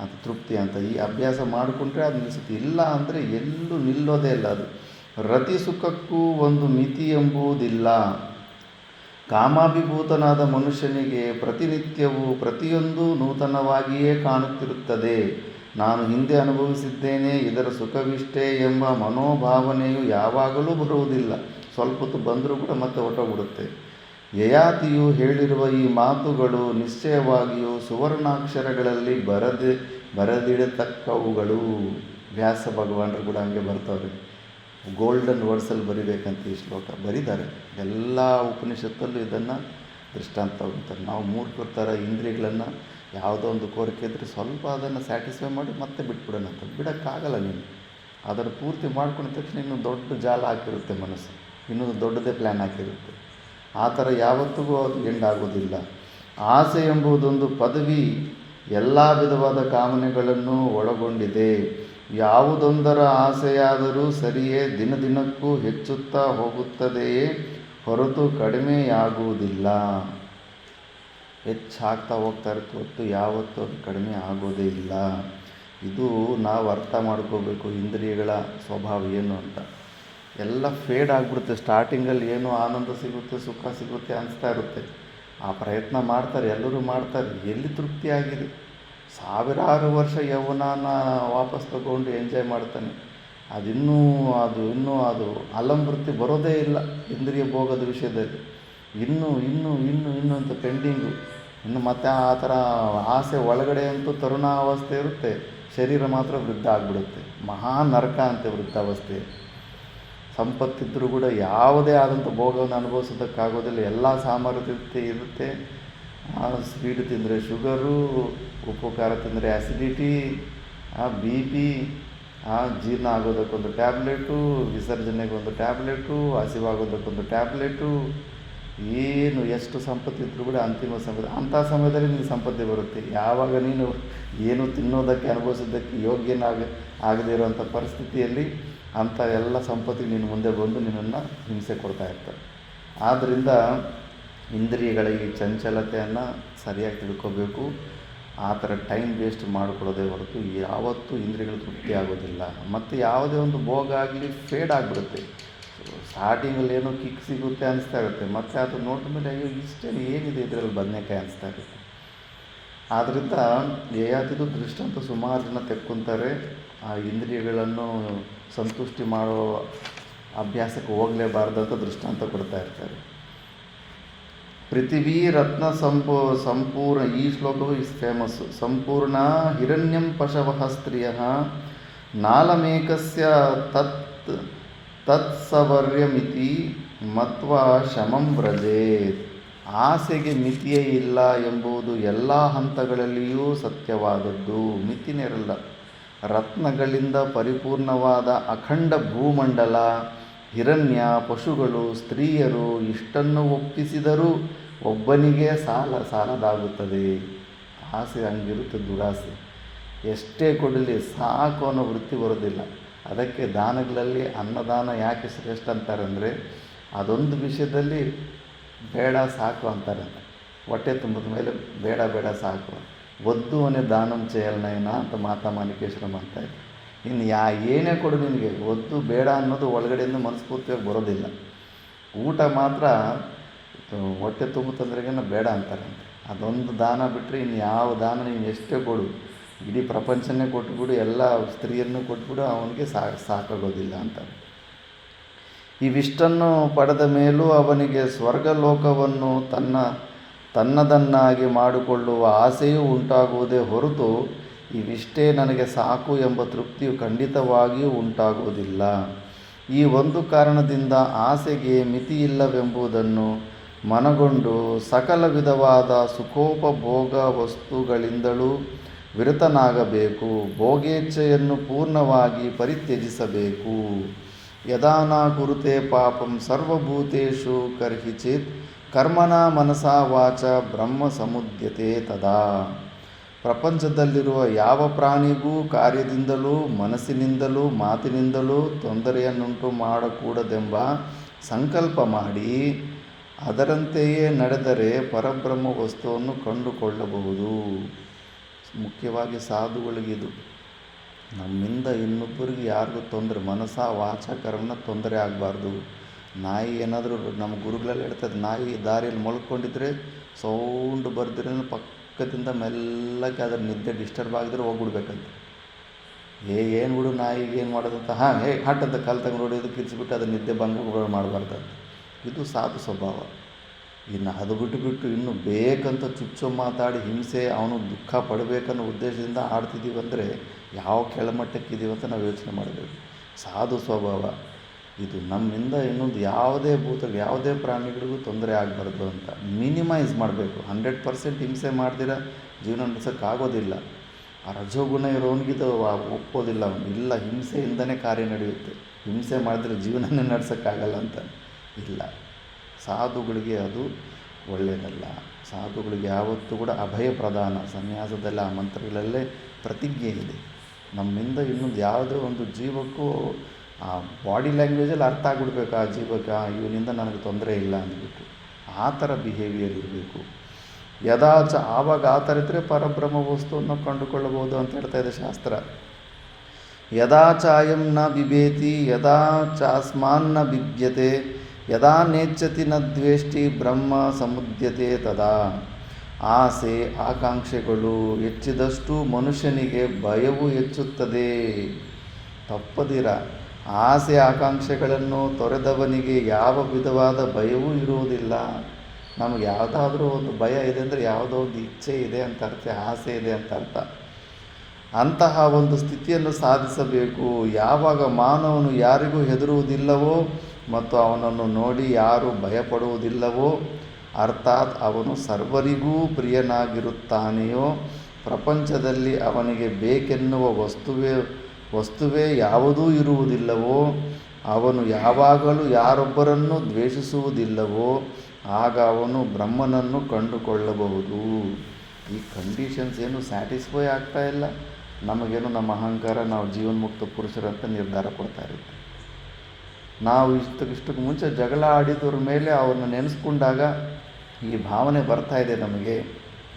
ಅದು ತೃಪ್ತಿ ಅಂತ ಈ ಅಭ್ಯಾಸ ಮಾಡಿಕೊಂಡ್ರೆ ಅದು ನಿಲ್ಲಿಸುತ್ತೆ. ಇಲ್ಲ ಅಂದರೆ ಎಲ್ಲೂ ನಿಲ್ಲೋದೇ ಇಲ್ಲ. ಅದು ರತಿ ಸುಖಕ್ಕೂ ಒಂದು ಮಿತಿ ಎಂಬುದಿಲ್ಲ. ಕಾಮಾಭಿಭೂತನಾದ ಮನುಷ್ಯನಿಗೆ ಪ್ರತಿನಿತ್ಯವೂ ಪ್ರತಿಯೊಂದು ನೂತನವಾಗಿಯೇ ಕಾಣುತ್ತಿರುತ್ತದೆ. ನಾನು ಹಿಂದೆ ಅನುಭವಿಸಿದ್ದೇನೆ, ಇದರ ಸುಖವಿಷ್ಟೇ ಎಂಬ ಮನೋಭಾವನೆಯು ಯಾವಾಗಲೂ ಬರುವುದಿಲ್ಲ. ಸ್ವಲ್ಪ ಹೊತ್ತು ಬಂದರೂ ಕೂಡ ಮತ್ತೆ ಹೊರಟೋಗ್ಬಿಡುತ್ತೆ. ಯಯಾತಿಯು ಹೇಳಿರುವ ಈ ಮಾತುಗಳು ನಿಶ್ಚಯವಾಗಿಯೂ ಸುವರ್ಣಾಕ್ಷರಗಳಲ್ಲಿ ಬರೆದಿಡತಕ್ಕವುಗಳು. ವ್ಯಾಸ ಭಗವಾನರು ಕೂಡ ಹಂಗೆ ಬರ್ತಾವ್ರೆ. ಗೋಲ್ಡನ್ ವರ್ಡ್ಸಲ್ಲಿ ಬರಿಬೇಕಂತ ಈ ಶ್ಲೋಕ ಬರೀತಾರೆ. ಎಲ್ಲ ಉಪನಿಷತ್ತಲ್ಲೂ ಇದನ್ನು ದೃಷ್ಟಾಂತ ತಗೊಳ್ತಾರೆ. ನಾವು ಮೂರ್ಖರ ಥರ ಇಂದ್ರಿಯಗಳನ್ನು ಯಾವುದೋ ಒಂದು ಕೋರಿಕೆ ಇದ್ದರೆ ಸ್ವಲ್ಪ ಅದನ್ನು ಸ್ಯಾಟಿಸ್ಫೈ ಮಾಡಿ ಮತ್ತೆ ಬಿಟ್ಬಿಡೋಣ ಅಂತ. ಬಿಡೋಕ್ಕಾಗಲ್ಲ. ನೀನು ಅದನ್ನು ಪೂರ್ತಿ ಮಾಡ್ಕೊಂಡ ತಕ್ಷಣ ಇನ್ನೂ ದೊಡ್ಡ ಜಾಲ ಹಾಕಿರುತ್ತೆ ಮನಸ್ಸು, ಇನ್ನೂ ದೊಡ್ಡದೇ ಪ್ಲ್ಯಾನ್ ಹಾಕಿರುತ್ತೆ. ಆ ಥರ ಯಾವತ್ತಿಗೂ ಅದು ಎಂಡ್ ಆಗೋದಿಲ್ಲ. ಆಸೆ ಎಂಬುದೊಂದು ಪದವಿ ಎಲ್ಲ ವಿಧವಾದ ಕಾಮನೆಗಳನ್ನು ಒಳಗೊಂಡಿದೆ. ಯಾವುದೊಂದರ ಆಸೆಯಾದರೂ ಸರಿಯೇ ದಿನದಿನಕ್ಕೂ ಹೆಚ್ಚುತ್ತಾ ಹೋಗುತ್ತದೆಯೇ ಹೊರತು ಕಡಿಮೆಯಾಗುವುದಿಲ್ಲ. ಹೆಚ್ಚಾಗ್ತಾ ಹೋಗ್ತಾ ಇರುತ್ತೆ ಹೊತ್ತು ಯಾವತ್ತೂ ಅದು ಕಡಿಮೆ ಆಗೋದೇ ಇಲ್ಲ. ಇದು ನಾವು ಅರ್ಥ ಮಾಡ್ಕೋಬೇಕು, ಇಂದ್ರಿಯಗಳ ಸ್ವಭಾವ ಏನು ಅಂತ. ಎಲ್ಲ ಫೇಡ್ ಆಗಿಬಿಡುತ್ತೆ. ಸ್ಟಾರ್ಟಿಂಗಲ್ಲಿ ಏನೋ ಆನಂದ ಸಿಗುತ್ತೆ, ಸುಖ ಸಿಗುತ್ತೆ ಅನಿಸ್ತಾ ಇರುತ್ತೆ. ಆ ಪ್ರಯತ್ನ ಮಾಡ್ತಾರೆ, ಎಲ್ಲರೂ ಮಾಡ್ತಾರೆ. ಎಲ್ಲಿ ತೃಪ್ತಿಯಾಗಿದೆ? ಸಾವಿರಾರು ವರ್ಷ ಯೌವನಾನ ವಾಪಸ್ ತಗೊಂಡು ಎಂಜಾಯ್ ಮಾಡ್ತಾನೆ. ಇನ್ನೂ ಅದು ಅಲಂವೃತ್ತಿ ಬರೋದೇ ಇಲ್ಲ ಇಂದ್ರಿಯ ಭೋಗದ ವಿಷಯದಲ್ಲಿ. ಇನ್ನೂ ಅಂತ ಪೆಂಡಿಂಗು. ಇನ್ನು ಮತ್ತೆ ಆ ಥರ ಆಸೆ ಒಳಗಡೆ ಅಂತೂ ತರುಣಾವಸ್ಥೆ ಇರುತ್ತೆ, ಶರೀರ ಮಾತ್ರ ವೃದ್ಧ ಆಗಿಬಿಡುತ್ತೆ. ಮಹಾ ನರಕ ಅಂತೆ ವೃದ್ಧಾವಸ್ಥೆ. ಸಂಪತ್ತಿದ್ದರೂ ಕೂಡ ಯಾವುದೇ ಆದಂಥ ಭೋಗವನ್ನು ಅನುಭವಿಸೋದಕ್ಕಾಗೋದಿಲ್ಲ. ಎಲ್ಲ ಸಾಮರ್ಥ್ಯತೆ ಇರುತ್ತೆ. ಸ್ವೀಟ್ ತಿಂದರೆ ಶುಗರು, ಉಪ್ಪು ಖಾರ ತಿಂದರೆ ಆ್ಯಸಿಡಿಟಿ, BP, ಜೀರ್ಣ ಆಗೋದಕ್ಕೊಂದು ಟ್ಯಾಬ್ಲೆಟು, ವಿಸರ್ಜನೆಗೆ ಒಂದು ಟ್ಯಾಬ್ಲೆಟು, ಹಸಿವಾಗೋದಕ್ಕೊಂದು ಟ್ಯಾಬ್ಲೆಟು. ಏನು ಎಷ್ಟು ಸಂಪತ್ತಿದ್ರೂ ಕೂಡ ಅಂತಿಮ ಅಂಥ ಸಮಯದಲ್ಲಿ ನಿನಗೆ ಸಂಪತ್ತಿ ಬರುತ್ತೆ. ಯಾವಾಗ ನೀನು ಏನು ತಿನ್ನೋದಕ್ಕೆ ಅನುಭವಿಸೋದಕ್ಕೆ ಆಗದೇ ಇರೋವಂಥ ಪರಿಸ್ಥಿತಿಯಲ್ಲಿ ಅಂಥ ಎಲ್ಲ ಸಂಪತ್ತಿಗೆ ನೀನು ಮುಂದೆ ಬಂದು ನಿನ್ನನ್ನು ಹಿಂಸೆ ಕೊಡ್ತಾ ಇರ್ತಾರೆ. ಆದ್ದರಿಂದ ಇಂದ್ರಿಯಗಳ ಈ ಚಂಚಲತೆಯನ್ನು ಸರಿಯಾಗಿ ತಿಳ್ಕೋಬೇಕು. ಆ ಥರ ಟೈಮ್ ವೇಸ್ಟ್ ಮಾಡಿಕೊಡೋದೇ ಹೊರತು ಯಾವತ್ತೂ ಇಂದ್ರಿಯಗಳು ತೃಪ್ತಿ ಆಗೋದಿಲ್ಲ. ಮತ್ತು ಯಾವುದೇ ಒಂದು ಭೋಗ ಆಗಲಿ ಫೇಡ್ ಆಗಿಬಿಡುತ್ತೆ. ಸ್ಟಾರ್ಟಿಂಗಲ್ಲಿ ಏನೋ ಕಿಕ್ ಸಿಗುತ್ತೆ ಅನಿಸ್ತಾ ಇರುತ್ತೆ, ಮತ್ತು ಅದು ನೋಡಿದ ಮೇಲೆ ಅಯ್ಯೋ ಇಷ್ಟೇ ಏನಿದೆ ಇದರಲ್ಲಿ ಬದನೆಕಾಯಿ ಅನಿಸ್ತಾ ಇರುತ್ತೆ. ಆದ್ದರಿಂದ ಯಯಾತಿದು ದೃಷ್ಟಾಂತ ಸುಮಾರು ಜನ ತೆಕ್ಕೊಂತಾರೆ. ಆ ಇಂದ್ರಿಯಗಳನ್ನು ಸಂತುಷ್ಟಿ ಮಾಡೋ ಅಭ್ಯಾಸಕ್ಕೆ ಹೋಗಲೇಬಾರ್ದಂತ ದೃಷ್ಟಾಂತ ಕೊಡ್ತಾ ಇರ್ತಾರೆ. ಪೃಥಿವೀ ರತ್ನ ಸಂಪೂರ್ಣ, ಈ ಶ್ಲೋಕವು ಇಸ್ ಫೇಮಸ್ಸು. ಸಂಪೂರ್ಣ ಹಿರಣ್ಯಂ ಪಶವಃ ಸ್ತ್ರೀಯಃ ನಾಲಮೇಕಸ್ಯ ತತ್ಸವರ್ಯಮಿತಿ ಮತ್ವಾ ಶಮಂ ವ್ರಜೇತ್. ಆಸೆಗೆ ಮಿತಿಯೇ ಇಲ್ಲ ಎಂಬುದು ಎಲ್ಲ ಹಂತಗಳಲ್ಲಿಯೂ ಸತ್ಯವಾದದ್ದು. ಮಿತಿನೇ ಇರಲ್ಲ. ರತ್ನಗಳಿಂದ ಪರಿಪೂರ್ಣವಾದ ಅಖಂಡ ಭೂಮಂಡಲ, ಹಿರಣ್ಯ, ಪಶುಗಳು, ಸ್ತ್ರೀಯರು ಇಷ್ಟನ್ನು ಒಪ್ಪಿಸಿದರೂ ಒಬ್ಬನಿಗೆ ಸಾಲದಾಗುತ್ತದೆ. ಆಸೆ ಹಂಗಿರುತ್ತೆ, ದುರಾಸೆ. ಎಷ್ಟೇ ಕೊಡಲಿ ಸಾಕು ಅನ್ನೋ ವೃತ್ತಿ ಬರೋದಿಲ್ಲ. ಅದಕ್ಕೆ ದಾನಗಳಲ್ಲಿ ಅನ್ನದಾನ ಯಾಕೆ ಶ್ರೇಷ್ಠ ಅಂತಾರೆ ಅಂದರೆ, ಅದೊಂದು ವಿಷಯದಲ್ಲಿ ಬೇಡ ಸಾಕು ಅಂತಾರೆ. ಹೊಟ್ಟೆ ತುಂಬಿದ ಮೇಲೆ ಬೇಡ ಸಾಕು. ಒದ್ದು ಮನೆ ದಾನಂ ಚೇಲ್ನಯನ ಅಂತ ಮಾತಾ ಮಾಣಿಕೇಶ್ವರಂ ಅಂತ ಇದೆ. ಇನ್ನು ಏನೇ ಕೊಡು ನಿನಗೆ, ಒದ್ದು ಬೇಡ ಅನ್ನೋದು ಒಳಗಡೆಯಿಂದ ಮನಸ್ಫೂರ್ತಿಯಾಗಿ ಬರೋದಿಲ್ಲ. ಊಟ ಮಾತ್ರ ಹೊಟ್ಟೆ ತುಂಬುತ್ತಂದ್ರೆಗೇನ ಬೇಡ ಅಂತಾರಂತೆ. ಅದೊಂದು ದಾನ ಬಿಟ್ಟರೆ ಇನ್ನು ಯಾವ ದಾನ ನೀನು ಎಷ್ಟೇ ಕೊಡು, ಇಡೀ ಪ್ರಪಂಚನೇ ಕೊಟ್ಬಿಡು, ಎಲ್ಲ ಸ್ತ್ರೀಯನ್ನು ಕೊಟ್ಬಿಡು, ಅವನಿಗೆ ಸಾಕಾಗೋದಿಲ್ಲ ಅಂತಾರೆ. ಇವಿಷ್ಟನ್ನು ಪಡೆದ ಮೇಲೂ ಅವನಿಗೆ ಸ್ವರ್ಗಲೋಕವನ್ನು ತನ್ನದನ್ನಾಗಿ ಮಾಡಿಕೊಳ್ಳುವ ಆಸೆಯೂ ಉಂಟಾಗುವುದೇ ಹೊರತು ಇವಿಷ್ಟೇ ನನಗೆ ಸಾಕು ಎಂಬ ತೃಪ್ತಿಯು ಖಂಡಿತವಾಗಿಯೂ ಉಂಟಾಗುವುದಿಲ್ಲ. ಈ ಒಂದು ಕಾರಣದಿಂದ ಆಸೆಗೆ ಮಿತಿಯಿಲ್ಲವೆಂಬುದನ್ನು ಮನಗೊಂಡು ಸಕಲ ವಿಧವಾದ ಸುಖೋಪಭೋಗ ವಸ್ತುಗಳಿಂದಲೂ ವಿರತನಾಗಬೇಕು. ಭೋಗೇಚ್ಛೆಯನ್ನು ಪೂರ್ಣವಾಗಿ ಪರಿತ್ಯಜಿಸಬೇಕು. ಯದಾ ನ ಕುರುತೆ ಪಾಪಂ ಸರ್ವಭೂತೇಷು ಕರ್ಹಿಚಿತ್ ಕರ್ಮಣ ಮನಸಾ ವಾಚ ಬ್ರಹ್ಮ ಸಮುದ್ಯತೆ ತದಾ. ಪ್ರಪಂಚದಲ್ಲಿರುವ ಯಾವ ಪ್ರಾಣಿಗೂ ಕಾರ್ಯದಿಂದಲೂ ಮನಸ್ಸಿನಿಂದಲೂ ಮಾತಿನಿಂದಲೂ ತೊಂದರೆಯನ್ನುಂಟು ಮಾಡಕೂಡದೆಂಬ ಸಂಕಲ್ಪ ಮಾಡಿ ಅದರಂತೆಯೇ ನಡೆದರೆ ಪರಬ್ರಹ್ಮ ವಸ್ತುವನ್ನು ಕಂಡುಕೊಳ್ಳಬಹುದು. ಮುಖ್ಯವಾಗಿ ಸಾಧುಗಳಿಗಿದು. ನಮ್ಮಿಂದ ಇನ್ನೊಬ್ಬರಿಗೆ ಯಾರಿಗೂ ತೊಂದರೆ, ಮನಸ ವಾಚ ಕರ್ಮನ ತೊಂದರೆ ಆಗಬಾರ್ದು. ನಾಯಿ ಏನಾದರೂ ನಮ್ಮ ಗುರುಗಳೆಲ್ಲ ಹೇಳ್ತದೆ, ನಾಯಿ ದಾರಿಯಲ್ಲಿ ಮಲ್ಕೊಂಡಿದ್ರೆ ಸೌಂಡ್ ಬರ್ದಿರ ಪಕ್ಕದಿಂದ ಮೆಲ್ಲಕ್ಕೆ ಅದರ ನಿದ್ದೆ ಡಿಸ್ಟರ್ಬ್ ಆಗಿದ್ರೆ ಹೋಗ್ಬಿಡ್ಬೇಕಂತ. ಏನು ಬಿಡು ನಾಯಿಗೆ ಏನು ಮಾಡೋದಂತ, ಹಟ್ಟಂತ ಕಾಲು ತಗೊಂಡು ಹೊಡೆಯೋದು ಕಿರಿಸಿಬಿಟ್ಟು ಅದರ ನಿದ್ದೆ ಭಂಗ ಮಾಡಬಾರ್ದಂತ. ಇದು ಸಾಧು ಸ್ವಭಾವ. ಇನ್ನು ಅದು ಬಿಟ್ಟು ಇನ್ನು ಬೇಕಂತ ಚುಚ್ಚು ಮಾತಾಡಿ ಹಿಂಸೆ ಅವನು ದುಃಖ ಪಡಬೇಕನ್ನೋ ಉದ್ದೇಶದಿಂದ ಆಡ್ತಿದ್ದೀವಿ ಅಂದರೆ ಯಾವ ಕೆಳಮಟ್ಟಕ್ಕಿದ್ದೀವಿ ಅಂತ ನಾವು ಯೋಚನೆ ಮಾಡಬೇಕು. ಸಾಧು ಸ್ವಭಾವ ಇದು. ನಮ್ಮಿಂದ ಇನ್ನೊಂದು ಯಾವುದೇ ಯಾವುದೇ ಪ್ರಾಣಿಗಳಿಗೂ ತೊಂದರೆ ಆಗಬಾರ್ದು ಅಂತ ಮಿನಿಮೈಸ್ ಮಾಡಬೇಕು. 100% ಹಿಂಸೆ ಮಾಡ್ದಿರ ಜೀವನ ನಡೆಸೋಕ್ಕಾಗೋದಿಲ್ಲ. ಆ ರಜೋಗುಣ ಇರೋನಿಗಿದು ಒಪ್ಪೋದಿಲ್ಲ ಅವನು. ಇಲ್ಲ, ಹಿಂಸೆಯಿಂದನೇ ಕಾರ್ಯ ನಡೆಯುತ್ತೆ, ಹಿಂಸೆ ಮಾಡಿದ್ರೆ ಜೀವನನೇ ನಡೆಸೋಕ್ಕಾಗಲ್ಲ ಅಂತ ಇಲ್ಲ. ಸಾಧುಗಳಿಗೆ ಅದು ಒಳ್ಳೆಯದಲ್ಲ. ಸಾಧುಗಳಿಗೆ ಯಾವತ್ತೂ ಕೂಡ ಅಭಯ ಪ್ರದಾನ. ಸನ್ಯಾಸದಲ್ಲ ಆ ಮಂತ್ರಗಳಲ್ಲೇ ಪ್ರತಿಜ್ಞೆ ಇದೆ. ನಮ್ಮಿಂದ ಇನ್ನೊಂದು ಯಾವುದೇ ಒಂದು ಜೀವಕ್ಕೂ ಆ ಬಾಡಿ ಲ್ಯಾಂಗ್ವೇಜಲ್ಲಿ ಅರ್ಥ ಆಗಿಬಿಡ್ಬೇಕು ಆ ಜೀವಕ್ಕೆ, ಇವನಿಂದ ನನಗೆ ತೊಂದರೆ ಇಲ್ಲ ಅಂದ್ಬಿಟ್ಟು ಆ ಥರ ಬಿಹೇವಿಯರ್ ಇರಬೇಕು. ಯದಾಚ ಆವಾಗ ಆ ಥರ ಇದ್ದರೆ ಪರಬ್ರಹ್ಮ ವಸ್ತುವನ್ನು ಕಂಡುಕೊಳ್ಳಬಹುದು ಅಂತ ಹೇಳ್ತಾ ಇದೆ ಶಾಸ್ತ್ರ. ಯದಾ ಚಾಯಂ ನ ಬಿಬೇತಿ ಯದಾ ಚಾಸ್ಮಾನ್ನ ಬಿಭ್ಯತೆ ಯದಾ ನೇಚ್ಛತಿ ನ ದ್ವೇಷ್ಟಿ ಬ್ರಹ್ಮ ಸಮುದ್ಯತೆ ತದಾ. ಆಸೆ ಆಕಾಂಕ್ಷೆಗಳು ಹೆಚ್ಚಿದಷ್ಟು ಮನುಷ್ಯನಿಗೆ ಭಯವು ಹೆಚ್ಚುತ್ತದೆ. ತಪ್ಪದಿರ, ಆಸೆ ಆಕಾಂಕ್ಷೆಗಳನ್ನು ತೊರೆದವನಿಗೆ ಯಾವ ವಿಧವಾದ ಭಯವೂ ಇರುವುದಿಲ್ಲ. ನಮಗೆ ಯಾವುದಾದ್ರೂ ಒಂದು ಭಯ ಇದೆ ಅಂದರೆ ಯಾವುದೋ ಒಂದು ಇಚ್ಛೆ ಇದೆ ಅಂತ ಅರ್ಥ, ಆಸೆ ಇದೆ ಅಂತ ಅರ್ಥ. ಅಂತಹ ಒಂದು ಸ್ಥಿತಿಯನ್ನು ಸಾಧಿಸಬೇಕು. ಯಾವಾಗ ಮಾನವನು ಯಾರಿಗೂ ಹೆದರುವುದಿಲ್ಲವೋ ಮತ್ತು ಅವನನ್ನು ನೋಡಿ ಯಾರು ಭಯಪಡುವುದಿಲ್ಲವೋ, ಅರ್ಥಾತ್ ಅವನು ಸರ್ವರಿಗೂ ಪ್ರಿಯನಾಗಿರುತ್ತಾನೆಯೋ, ಪ್ರಪಂಚದಲ್ಲಿ ಅವನಿಗೆ ಬೇಕೆನ್ನುವ ವಸ್ತುವೇ ಯಾವುದೂ ಇರುವುದಿಲ್ಲವೋ, ಅವನು ಯಾವಾಗಲೂ ಯಾರೊಬ್ಬರನ್ನು ದ್ವೇಷಿಸುವುದಿಲ್ಲವೋ, ಆಗ ಅವನು ಬ್ರಹ್ಮನನ್ನು ಕಂಡುಕೊಳ್ಳಬಹುದು. ಈ ಕಂಡೀಷನ್ಸ್ ಏನು ಸ್ಯಾಟಿಸ್ಫೈ ಆಗ್ತಾ ಇಲ್ಲ. ನಮಗೇನು ನಮ್ಮ ಅಹಂಕಾರ, ನಾವು ಜೀವನ್ಮುಕ್ತ ಪುರುಷರಂತ ನಿರ್ಧಾರ ಕೊಡ್ತಾ ಇರುತ್ತೆ. ನಾವು ಇಷ್ಟಕ್ಕೆ ಮುಂಚೆ ಜಗಳ ಆಡಿದವ್ರ ಮೇಲೆ ಅವ್ರನ್ನ ನೆನೆಸ್ಕೊಂಡಾಗ ಈ ಭಾವನೆ ಬರ್ತಾ ಇದೆ ನಮಗೆ.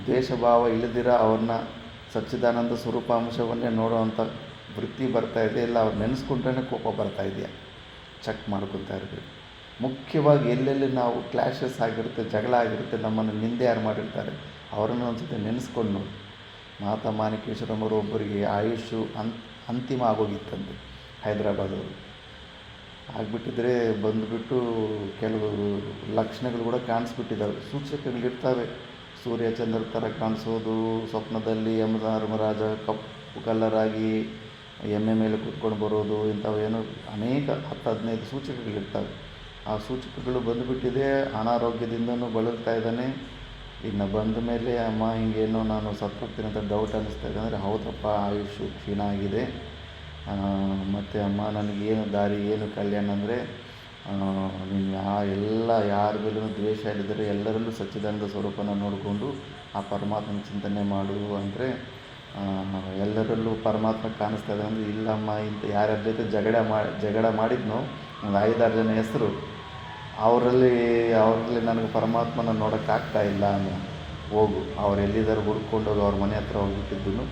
ದ್ವೇಷಭಾವ ಇಲ್ಲದಿರ ಅವ್ರನ್ನ ಸಚ್ಚಿದಾನಂದ ಸ್ವರೂಪಾಂಶವನ್ನೇ ನೋಡುವಂಥ ವೃತ್ತಿ ಬರ್ತಾಯಿದೆ, ಇಲ್ಲ ಅವ್ರು ನೆನೆಸ್ಕೊಂಡ್ರೇ ಕೋಪ ಬರ್ತಾ ಇದೆಯಾ ಚೆಕ್ ಮಾಡ್ಕೊತಾ ಇರಬೇಕು. ಮುಖ್ಯವಾಗಿ ಎಲ್ಲೆಲ್ಲಿ ನಾವು ಕ್ಲ್ಯಾಶಸ್ ಆಗಿರುತ್ತೆ, ಜಗಳ ಆಗಿರುತ್ತೆ, ನಮ್ಮನ್ನು ನಿಂದೆ ಯಾರು ಮಾಡಿರ್ತಾರೆ ಅವರನ್ನು ಒಂದು ಸತಿ ನೆನೆಸ್ಕೊಂಡು ನೋಡಿ. ಮಾತಾ ಮಾಣಿಕೇಶ್ವರಮ್ಮರು ಒಬ್ಬರಿಗೆ ಆಯುಷು ಅಂತಿಮ ಆಗೋಗಿತ್ತಂತೆ ಹೈದರಾಬಾದವರು. ಆಗಿಬಿಟ್ಟಿದ್ರೆ ಬಂದುಬಿಟ್ಟು ಕೆಲವು ಲಕ್ಷಣಗಳು ಕೂಡ ಕಾಣಿಸ್ಬಿಟ್ಟಿದ್ದಾವೆ, ಸೂಚಕಗಳಿರ್ತವೆ. ಸೂರ್ಯ ಚಂದ್ರ ಥರ ಕಾಣಿಸೋದು, ಸ್ವಪ್ನದಲ್ಲಿ ಯಮಧರ್ಮರಾಜ ಕಪ್ಪು ಕಲ್ಲರಾಗಿ ಎಮ್ಮೆ ಮೇಲೆ ಕೂತ್ಕೊಂಡು ಬರೋದು, ಇಂಥವೇನೋ ಅನೇಕ 10-15 ಸೂಚಕಗಳಿರ್ತವೆ. ಆ ಸೂಚಕಗಳು ಬಂದುಬಿಟ್ಟಿದೆ, ಅನಾರೋಗ್ಯದಿಂದನೂ ಬಳಲ್ತಾ ಇದ್ದಾನೆ. ಇನ್ನು ಬಂದ ಮೇಲೆ ಅಮ್ಮ ಹಿಂಗೇನೋ ನಾನು ಸತ್ತೋಗ್ತೀನಿ ಅಂತ ಡೌಟ್ ಅನ್ನಿಸ್ತಾ ಇದೆ ಅಂದರೆ, ಹೌದಪ್ಪ ಆಯುಷು ಕ್ಷೀಣ ಆಗಿದೆ. ಮತ್ತು ಅಮ್ಮ ನನಗೇನು ದಾರಿ ಏನು ಕಲ್ಯಾಣ ಅಂದರೆ ನೀನು ಯಾರ ಮೇಲೂ ದ್ವೇಷ ಇಲ್ಲದರೆ ಎಲ್ಲರಲ್ಲೂ ಸಚ್ಚಿದಾನಂದ ಸ್ವರೂಪನ ನೋಡಿಕೊಂಡು ಆ ಪರಮಾತ್ಮನ ಚಿಂತನೆ ಮಾಡು ಅಂದರೆ, ಎಲ್ಲರಲ್ಲೂ ಪರಮಾತ್ಮ ಕಾಣಿಸ್ತಾ ಇದೆ ಅಂದರೆ, ಇಲ್ಲಮ್ಮ ಇಂಥ ಯಾರ್ಯಾರ ಜೊತೆ ಜಗಳ ಮಾಡಿದ್ನೋ ಒಂದು 5-6 ಜನ ಹೆಸರು, ಅವರಲ್ಲಿ ನನಗೆ ಪರಮಾತ್ಮನ ನೋಡೋಕ್ಕಾಗ್ತಾ ಇಲ್ಲ ಅನ್ನೋ. ಹೋಗು, ಅವ್ರು ಎಲ್ಲಿದ್ದಾರೆ ಹುಡ್ಕೊಂಡೋಗಿ ಅವ್ರ ಮನೆ ಹತ್ರ ಹೋಗ್ಬಿಟ್ಟಿದ್ದು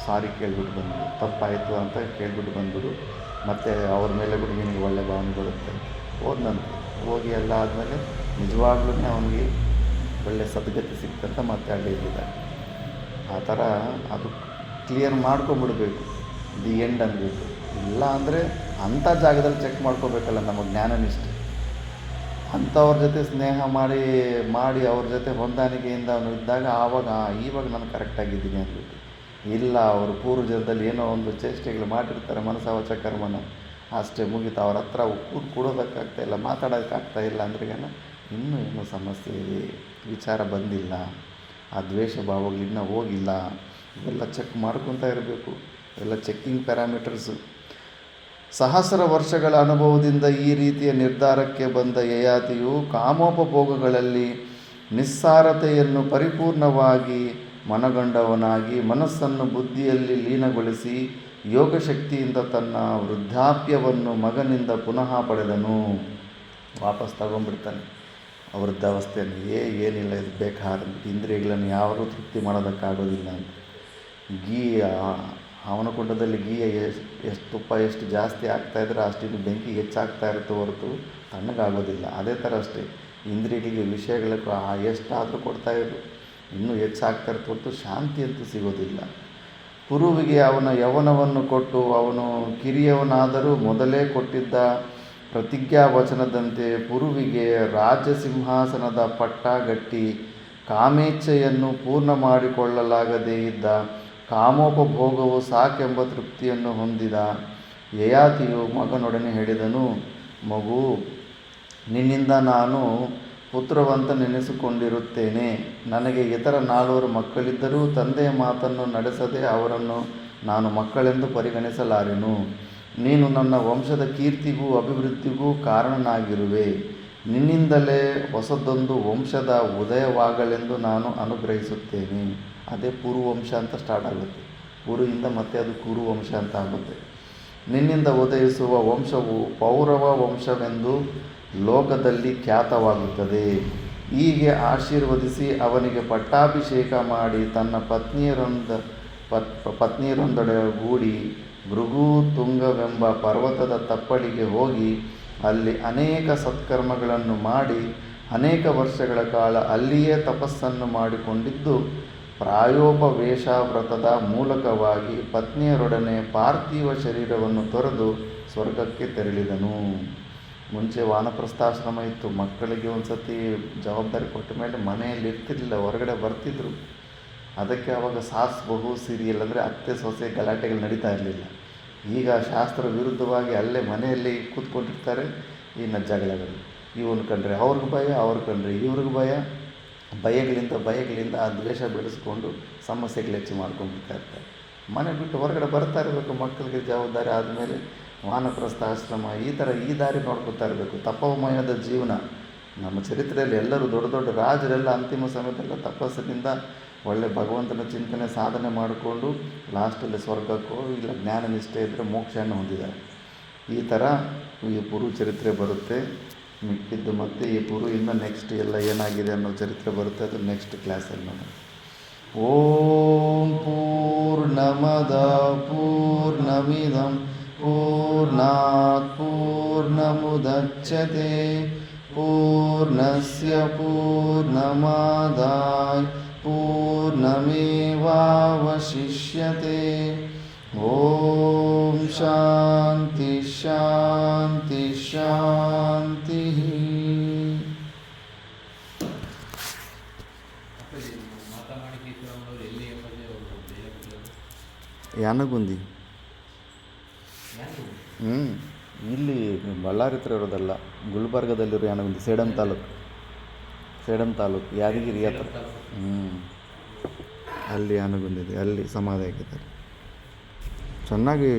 ಸಾರಿ ಕೇಳಿಬಿಟ್ಟು ಬಂದ್ಬಿಡು, ತಪ್ಪಾಯಿತು ಅಂತ ಕೇಳಿಬಿಟ್ಟು ಬಂದ್ಬಿಡು, ಮತ್ತು ಅವ್ರ ಮೇಲೆ ಕೂಡ ನಿನಗೆ ಒಳ್ಳೆ ಭಾವನೆ ಬರುತ್ತೆ. ಹೋದ್ನಂತೆ, ಹೋಗಿ ಎಲ್ಲ ಆದಮೇಲೆ ನಿಜವಾಗ್ಲೂ ಅವನಿಗೆ ಒಳ್ಳೆ ಸದ್ಗತಿ ಸಿಕ್ತಂತ ಮತ್ತೆ ಅಲ್ಲೇ ಇದ್ದಿದ್ದಾರೆ. ಆ ಥರ ಅದು ಕ್ಲಿಯರ್ ಮಾಡ್ಕೊಂಬಿಡ್ಬೇಕು, ದಿ ಎಂಡ್ ಅಂದ್ಬಿಟ್ಟು. ಇಲ್ಲ ಅಂದರೆ ಅಂಥ ಜಾಗದಲ್ಲಿ ಚೆಕ್ ಮಾಡ್ಕೋಬೇಕಲ್ಲ ನಮ್ಮ ಜ್ಞಾನನಿಷ್ಠೆ. ಅಂಥವ್ರ ಜೊತೆ ಸ್ನೇಹ ಮಾಡಿ ಅವ್ರ ಜೊತೆ ಹೊಂದಾಣಿಕೆಯಿಂದ ಅವನು ಇದ್ದಾಗ ಇವಾಗ ನಾನು ಕರೆಕ್ಟಾಗಿದ್ದೀನಿ ಅಂದ್ಬಿಟ್ಟು. ಇಲ್ಲ ಅವರು ಪೂರ್ವಜನದಲ್ಲಿ ಏನೋ ಒಂದು ಚೇಷ್ಟೆಗಳು ಮಾಡಿರ್ತಾರೆ, ಮನಸ್ಸಾವಚ ಕರ್ಮನ, ಅಷ್ಟೇ ಮುಗೀತು. ಅವ್ರ ಹತ್ರ ಕೂಡೋದಕ್ಕಾಗ್ತಾಯಿಲ್ಲ, ಮಾತಾಡೋಕ್ಕಾಗ್ತಾಯಿಲ್ಲ ಅಂದ್ರೆ ಇನ್ನೂ ಸಮಸ್ಯೆ ಇದೆ, ವಿಚಾರ ಬಂದಿಲ್ಲ, ಆ ದ್ವೇಷ ಭಾವಗಳು ಇನ್ನೂ ಹೋಗಿಲ್ಲ. ಇವೆಲ್ಲ ಚೆಕ್ ಮಾಡ್ಕೊತಾ ಇರಬೇಕು. ಇವೆಲ್ಲ ಚೆಕ್ಕಿಂಗ್ ಪ್ಯಾರಾಮೀಟರ್ಸು. ಸಹಸ್ರ ವರ್ಷಗಳ ಅನುಭವದಿಂದ ಈ ರೀತಿಯ ನಿರ್ಧಾರಕ್ಕೆ ಬಂದ ಯಯಾತಿಯು ಕಾಮೋಪಭೋಗಗಳಲ್ಲಿ ನಿಸ್ಸಾರತೆಯನ್ನು ಪರಿಪೂರ್ಣವಾಗಿ ಮನಗಂಡವನಾಗಿ ಮನಸ್ಸನ್ನು ಬುದ್ಧಿಯಲ್ಲಿ ಲೀನಗೊಳಿಸಿ ಯೋಗಶಕ್ತಿಯಿಂದ ತನ್ನ ವೃದ್ಧಾಪ್ಯವನ್ನು ಮಗನಿಂದ ಪುನಃ ಪಡೆದನು. ವಾಪಸ್ ತಗೊಂಡ್ಬಿಡ್ತಾನೆ ವೃದ್ಧಾವಸ್ಥೆಯನ್ನು. ಏನಿಲ್ಲ, ಇದು ಬೇಕಾದ ಇಂದ್ರಿಯಗಳನ್ನು ಯಾರೂ ತೃಪ್ತಿ ಮಾಡೋದಕ್ಕಾಗೋದಿಲ್ಲ ಅಂತ. ಅವನ ಕುಂಡದಲ್ಲಿ ಎಷ್ಟು ತುಪ್ಪ ಎಷ್ಟು ಜಾಸ್ತಿ ಆಗ್ತಾಯಿದ್ರೆ ಅಷ್ಟಿನ್ನು ಬೆಂಕಿ ಹೆಚ್ಚಾಗ್ತಾ ಇರುತ್ತೆ ಹೊರತು ತಣ್ಣಗಾಗೋದಿಲ್ಲ. ಅದೇ ಥರ ಅಷ್ಟೇ ಇಂದ್ರಿಯಗಳಿಗೆ ವಿಷಯಗಳಿಗೆ ಎಷ್ಟಾದರೂ ಕೊಡ್ತಾಯಿದ್ರು, ಇನ್ನೂ ಹೆಚ್ಚಾಗ್ತಾ ಇರುತ್ತೆ ಹೊರತು ಶಾಂತಿ ಅಂತೂ ಸಿಗೋದಿಲ್ಲ. ಪುರುವಿಗೆ ಅವನ ಯೌವನವನ್ನು ಕೊಟ್ಟು ಅವನು ಕಿರಿಯವನಾದರೂ ಮೊದಲೇ ಕೊಟ್ಟಿದ್ದ ಪ್ರತಿಜ್ಞಾವಚನದಂತೆ ಪುರುವಿಗೆ ರಾಜಸಿಂಹಾಸನದ ಪಟ್ಟಗಟ್ಟಿ ಕಾಮೇಚ್ಛೆಯನ್ನು ಪೂರ್ಣ ಮಾಡಿಕೊಳ್ಳಲಾಗದೇ ಇದ್ದ ಕಾಮೋಪಭೋಗವು ಸಾಕೆಂಬ ತೃಪ್ತಿಯನ್ನು ಹೊಂದಿದ ಯಯಾತಿಯು ಮಗನೊಡನೆ ಹೇಳಿದನು, ಮಗು, ನಿನ್ನಿಂದ ನಾನು ಪುತ್ರವಂತ ನೆನೆಸಿಕೊಂಡಿರುತ್ತೇನೆ. ನನಗೆ ಇತರ 4 ಮಕ್ಕಳಿದ್ದರೂ ತಂದೆಯ ಮಾತನ್ನು ನಡೆಸದೆ ಅವರನ್ನು ನಾನು ಮಕ್ಕಳೆಂದು ಪರಿಗಣಿಸಲಾರೆನು. ನೀನು ನನ್ನ ವಂಶದ ಕೀರ್ತಿಗೂ ಅಭಿವೃದ್ಧಿಗೂ ಕಾರಣನಾಗಿರುವೆ. ನಿನ್ನಿಂದಲೇ ಹೊಸದೊಂದು ವಂಶದ ಉದಯವಾಗಲೆಂದು ನಾನು ಅನುಗ್ರಹಿಸುತ್ತೇನೆ. ಅದೇ ಪುರುವಂಶ ಅಂತ ಸ್ಟಾರ್ಟ್ ಆಗುತ್ತೆ. ಪುರುವಿಂದ ಮತ್ತೆ ಅದು ಕುರುವಂಶ ಅಂತ ಆಗುತ್ತೆ. ನಿನ್ನಿಂದ ಉದಯಿಸುವ ವಂಶವು ಪೌರವ ವಂಶವೆಂದು ಲೋಕದಲ್ಲಿ ಖ್ಯಾತವಾಗುತ್ತದೆ. ಹೀಗೆ ಆಶೀರ್ವದಿಸಿ ಅವನಿಗೆ ಪಟ್ಟಾಭಿಷೇಕ ಮಾಡಿ ತನ್ನ ಪತ್ನಿಯರೊಂದೊಡಗೂಡಿ ಭೃಗುತುಂಗವೆಂಬ ಪರ್ವತದ ತಪ್ಪಲಿಗೆ ಹೋಗಿ ಅಲ್ಲಿ ಅನೇಕ ಸತ್ಕರ್ಮಗಳನ್ನು ಮಾಡಿ ಅನೇಕ ವರ್ಷಗಳ ಕಾಲ ಅಲ್ಲಿಯೇ ತಪಸ್ಸನ್ನು ಮಾಡಿಕೊಂಡಿದ್ದು ಪ್ರಾಯೋಪವೇಶ ವ್ರತದ ಮೂಲಕವಾಗಿ ಪತ್ನಿಯರೊಡನೆ ಪಾರ್ಥಿವ ಶರೀರವನ್ನು ತೊರೆದು ಸ್ವರ್ಗಕ್ಕೆ ತೆರಳಿದನು. ಮುಂಚೆ ವಾನಪ್ರಸ್ಥಾಶ್ರಮ ಇತ್ತು. ಮಕ್ಕಳಿಗೆ ಒಂದು ಸತಿ ಜವಾಬ್ದಾರಿ ಕೊಟ್ಟ ಮೇಲೆ ಮನೆಯಲ್ಲಿ ಇರ್ತಿರ್ಲಿಲ್ಲ, ಹೊರಗಡೆ ಬರ್ತಿದ್ರು. ಅದಕ್ಕೆ ಆವಾಗ ಸಾಸ್ ಬಹು ಸೀರಿಯಲ್ ಅಂದರೆ ಅತ್ತೆ ಸೊಸೆ ಗಲಾಟೆಗಳು ನಡೀತಾ ಇರಲಿಲ್ಲ. ಈಗ ಶಾಸ್ತ್ರ ವಿರುದ್ಧವಾಗಿ ಅಲ್ಲೇ ಮನೆಯಲ್ಲಿ ಕೂತ್ಕೊಂಡಿರ್ತಾರೆ. ಇನ್ನು ಜಗಳಗಳು, ಇವನು ಕಂಡ್ರೆ ಅವ್ರಿಗೆ ಭಯ, ಅವ್ರು ಕಂಡ್ರೆ ಇವ್ರಿಗೆ ಭಯ, ಭಯಗಳಿಂದ ಆ ದ್ವೇಷ ಬೆಳೆಸ್ಕೊಂಡು ಸಮಸ್ಯೆಗಳು ಹೆಚ್ಚು ಮಾಡ್ಕೊಂಡ್ಬಿಡ್ತಾ ಇರ್ತಾರೆ. ಮನೆ ಬಿಟ್ಟು ಹೊರಗಡೆ ಬರ್ತಾ ಇರಬೇಕು. ಮಕ್ಕಳಿಗೆ ಜವಾಬ್ದಾರಿ ಆದಮೇಲೆ ವಾನಪ್ರಸ್ಥ ಆಶ್ರಮ ಈ ದಾರಿ ನೋಡ್ಕೊತಾ ಇರಬೇಕು. ತಪೋಮಯದ ಜೀವನ. ನಮ್ಮ ಚರಿತ್ರೆಯಲ್ಲಿ ಎಲ್ಲರೂ ದೊಡ್ಡ ದೊಡ್ಡ ರಾಜರೆಲ್ಲ ಅಂತಿಮ ಸಮಯದಲ್ಲ ತಪಸ್ಸಿನಿಂದ ಒಳ್ಳೆ ಭಗವಂತನ ಚಿಂತನೆ ಸಾಧನೆ ಮಾಡಿಕೊಂಡು ಲಾಸ್ಟಲ್ಲಿ ಸ್ವರ್ಗಕ್ಕೋ ಇಲ್ಲ ಜ್ಞಾನ ನಿಷ್ಠೆ ಇದ್ದರೆ ಮೋಕ್ಷವನ್ನು ಹೊಂದಿದ್ದಾರೆ. ಈ ಥರ ಈ ಪುರು ಚರಿತ್ರೆ ಬರುತ್ತೆ. ಮಿಕ್ಕಿದ್ದು ಮತ್ತು ಈ ಪುರುವಿಂದ ನೆಕ್ಸ್ಟ್ ಎಲ್ಲ ಏನಾಗಿದೆ ಅನ್ನೋ ಚರಿತ್ರೆ ಬರುತ್ತೆ. ಅದು ನೆಕ್ಸ್ಟ್ ಕ್ಲಾಸಲ್ಲಿ ನೋಡೋಣ. ಓಂ ಪೂರ್ಣಮದ ಪೂರ್ಣಮಿದಂ ಪೂರ್ಣಾತ್ ಪೂರ್ಣಮುದಚ್ಯತೆ ಪೂರ್ಣಸ್ಯ ಪೂರ್ಣಮಾದಾಯ ಪೂರ್ಣಮೇವಾವಶಿಷ್ಯತೆ. ಓಂ ಶಾಂತಿ ಶಾಂತಿ ಶಾಂತಿ. ಯಾನಗುಂದಿ. ಇಲ್ಲಿ ಬಳ್ಳಾರಿ ಹತ್ರ ಇರೋದಲ್ಲ, ಗುಲ್ಬರ್ಗದಲ್ಲಿರೋ ಯಾನಗುಂದಿ, ಸೇಡಂ ತಾಲೂಕು ಯಾದಗಿರಿ ಹತ್ರ. ಅಲ್ಲಿ ಯಾನಗುಂದಿ ಇದೆ, ಅಲ್ಲಿ ಸಮಾಧಿ ಆಗಿದ್ದಾರೆ. ಚೆನ್ನಾಗಿ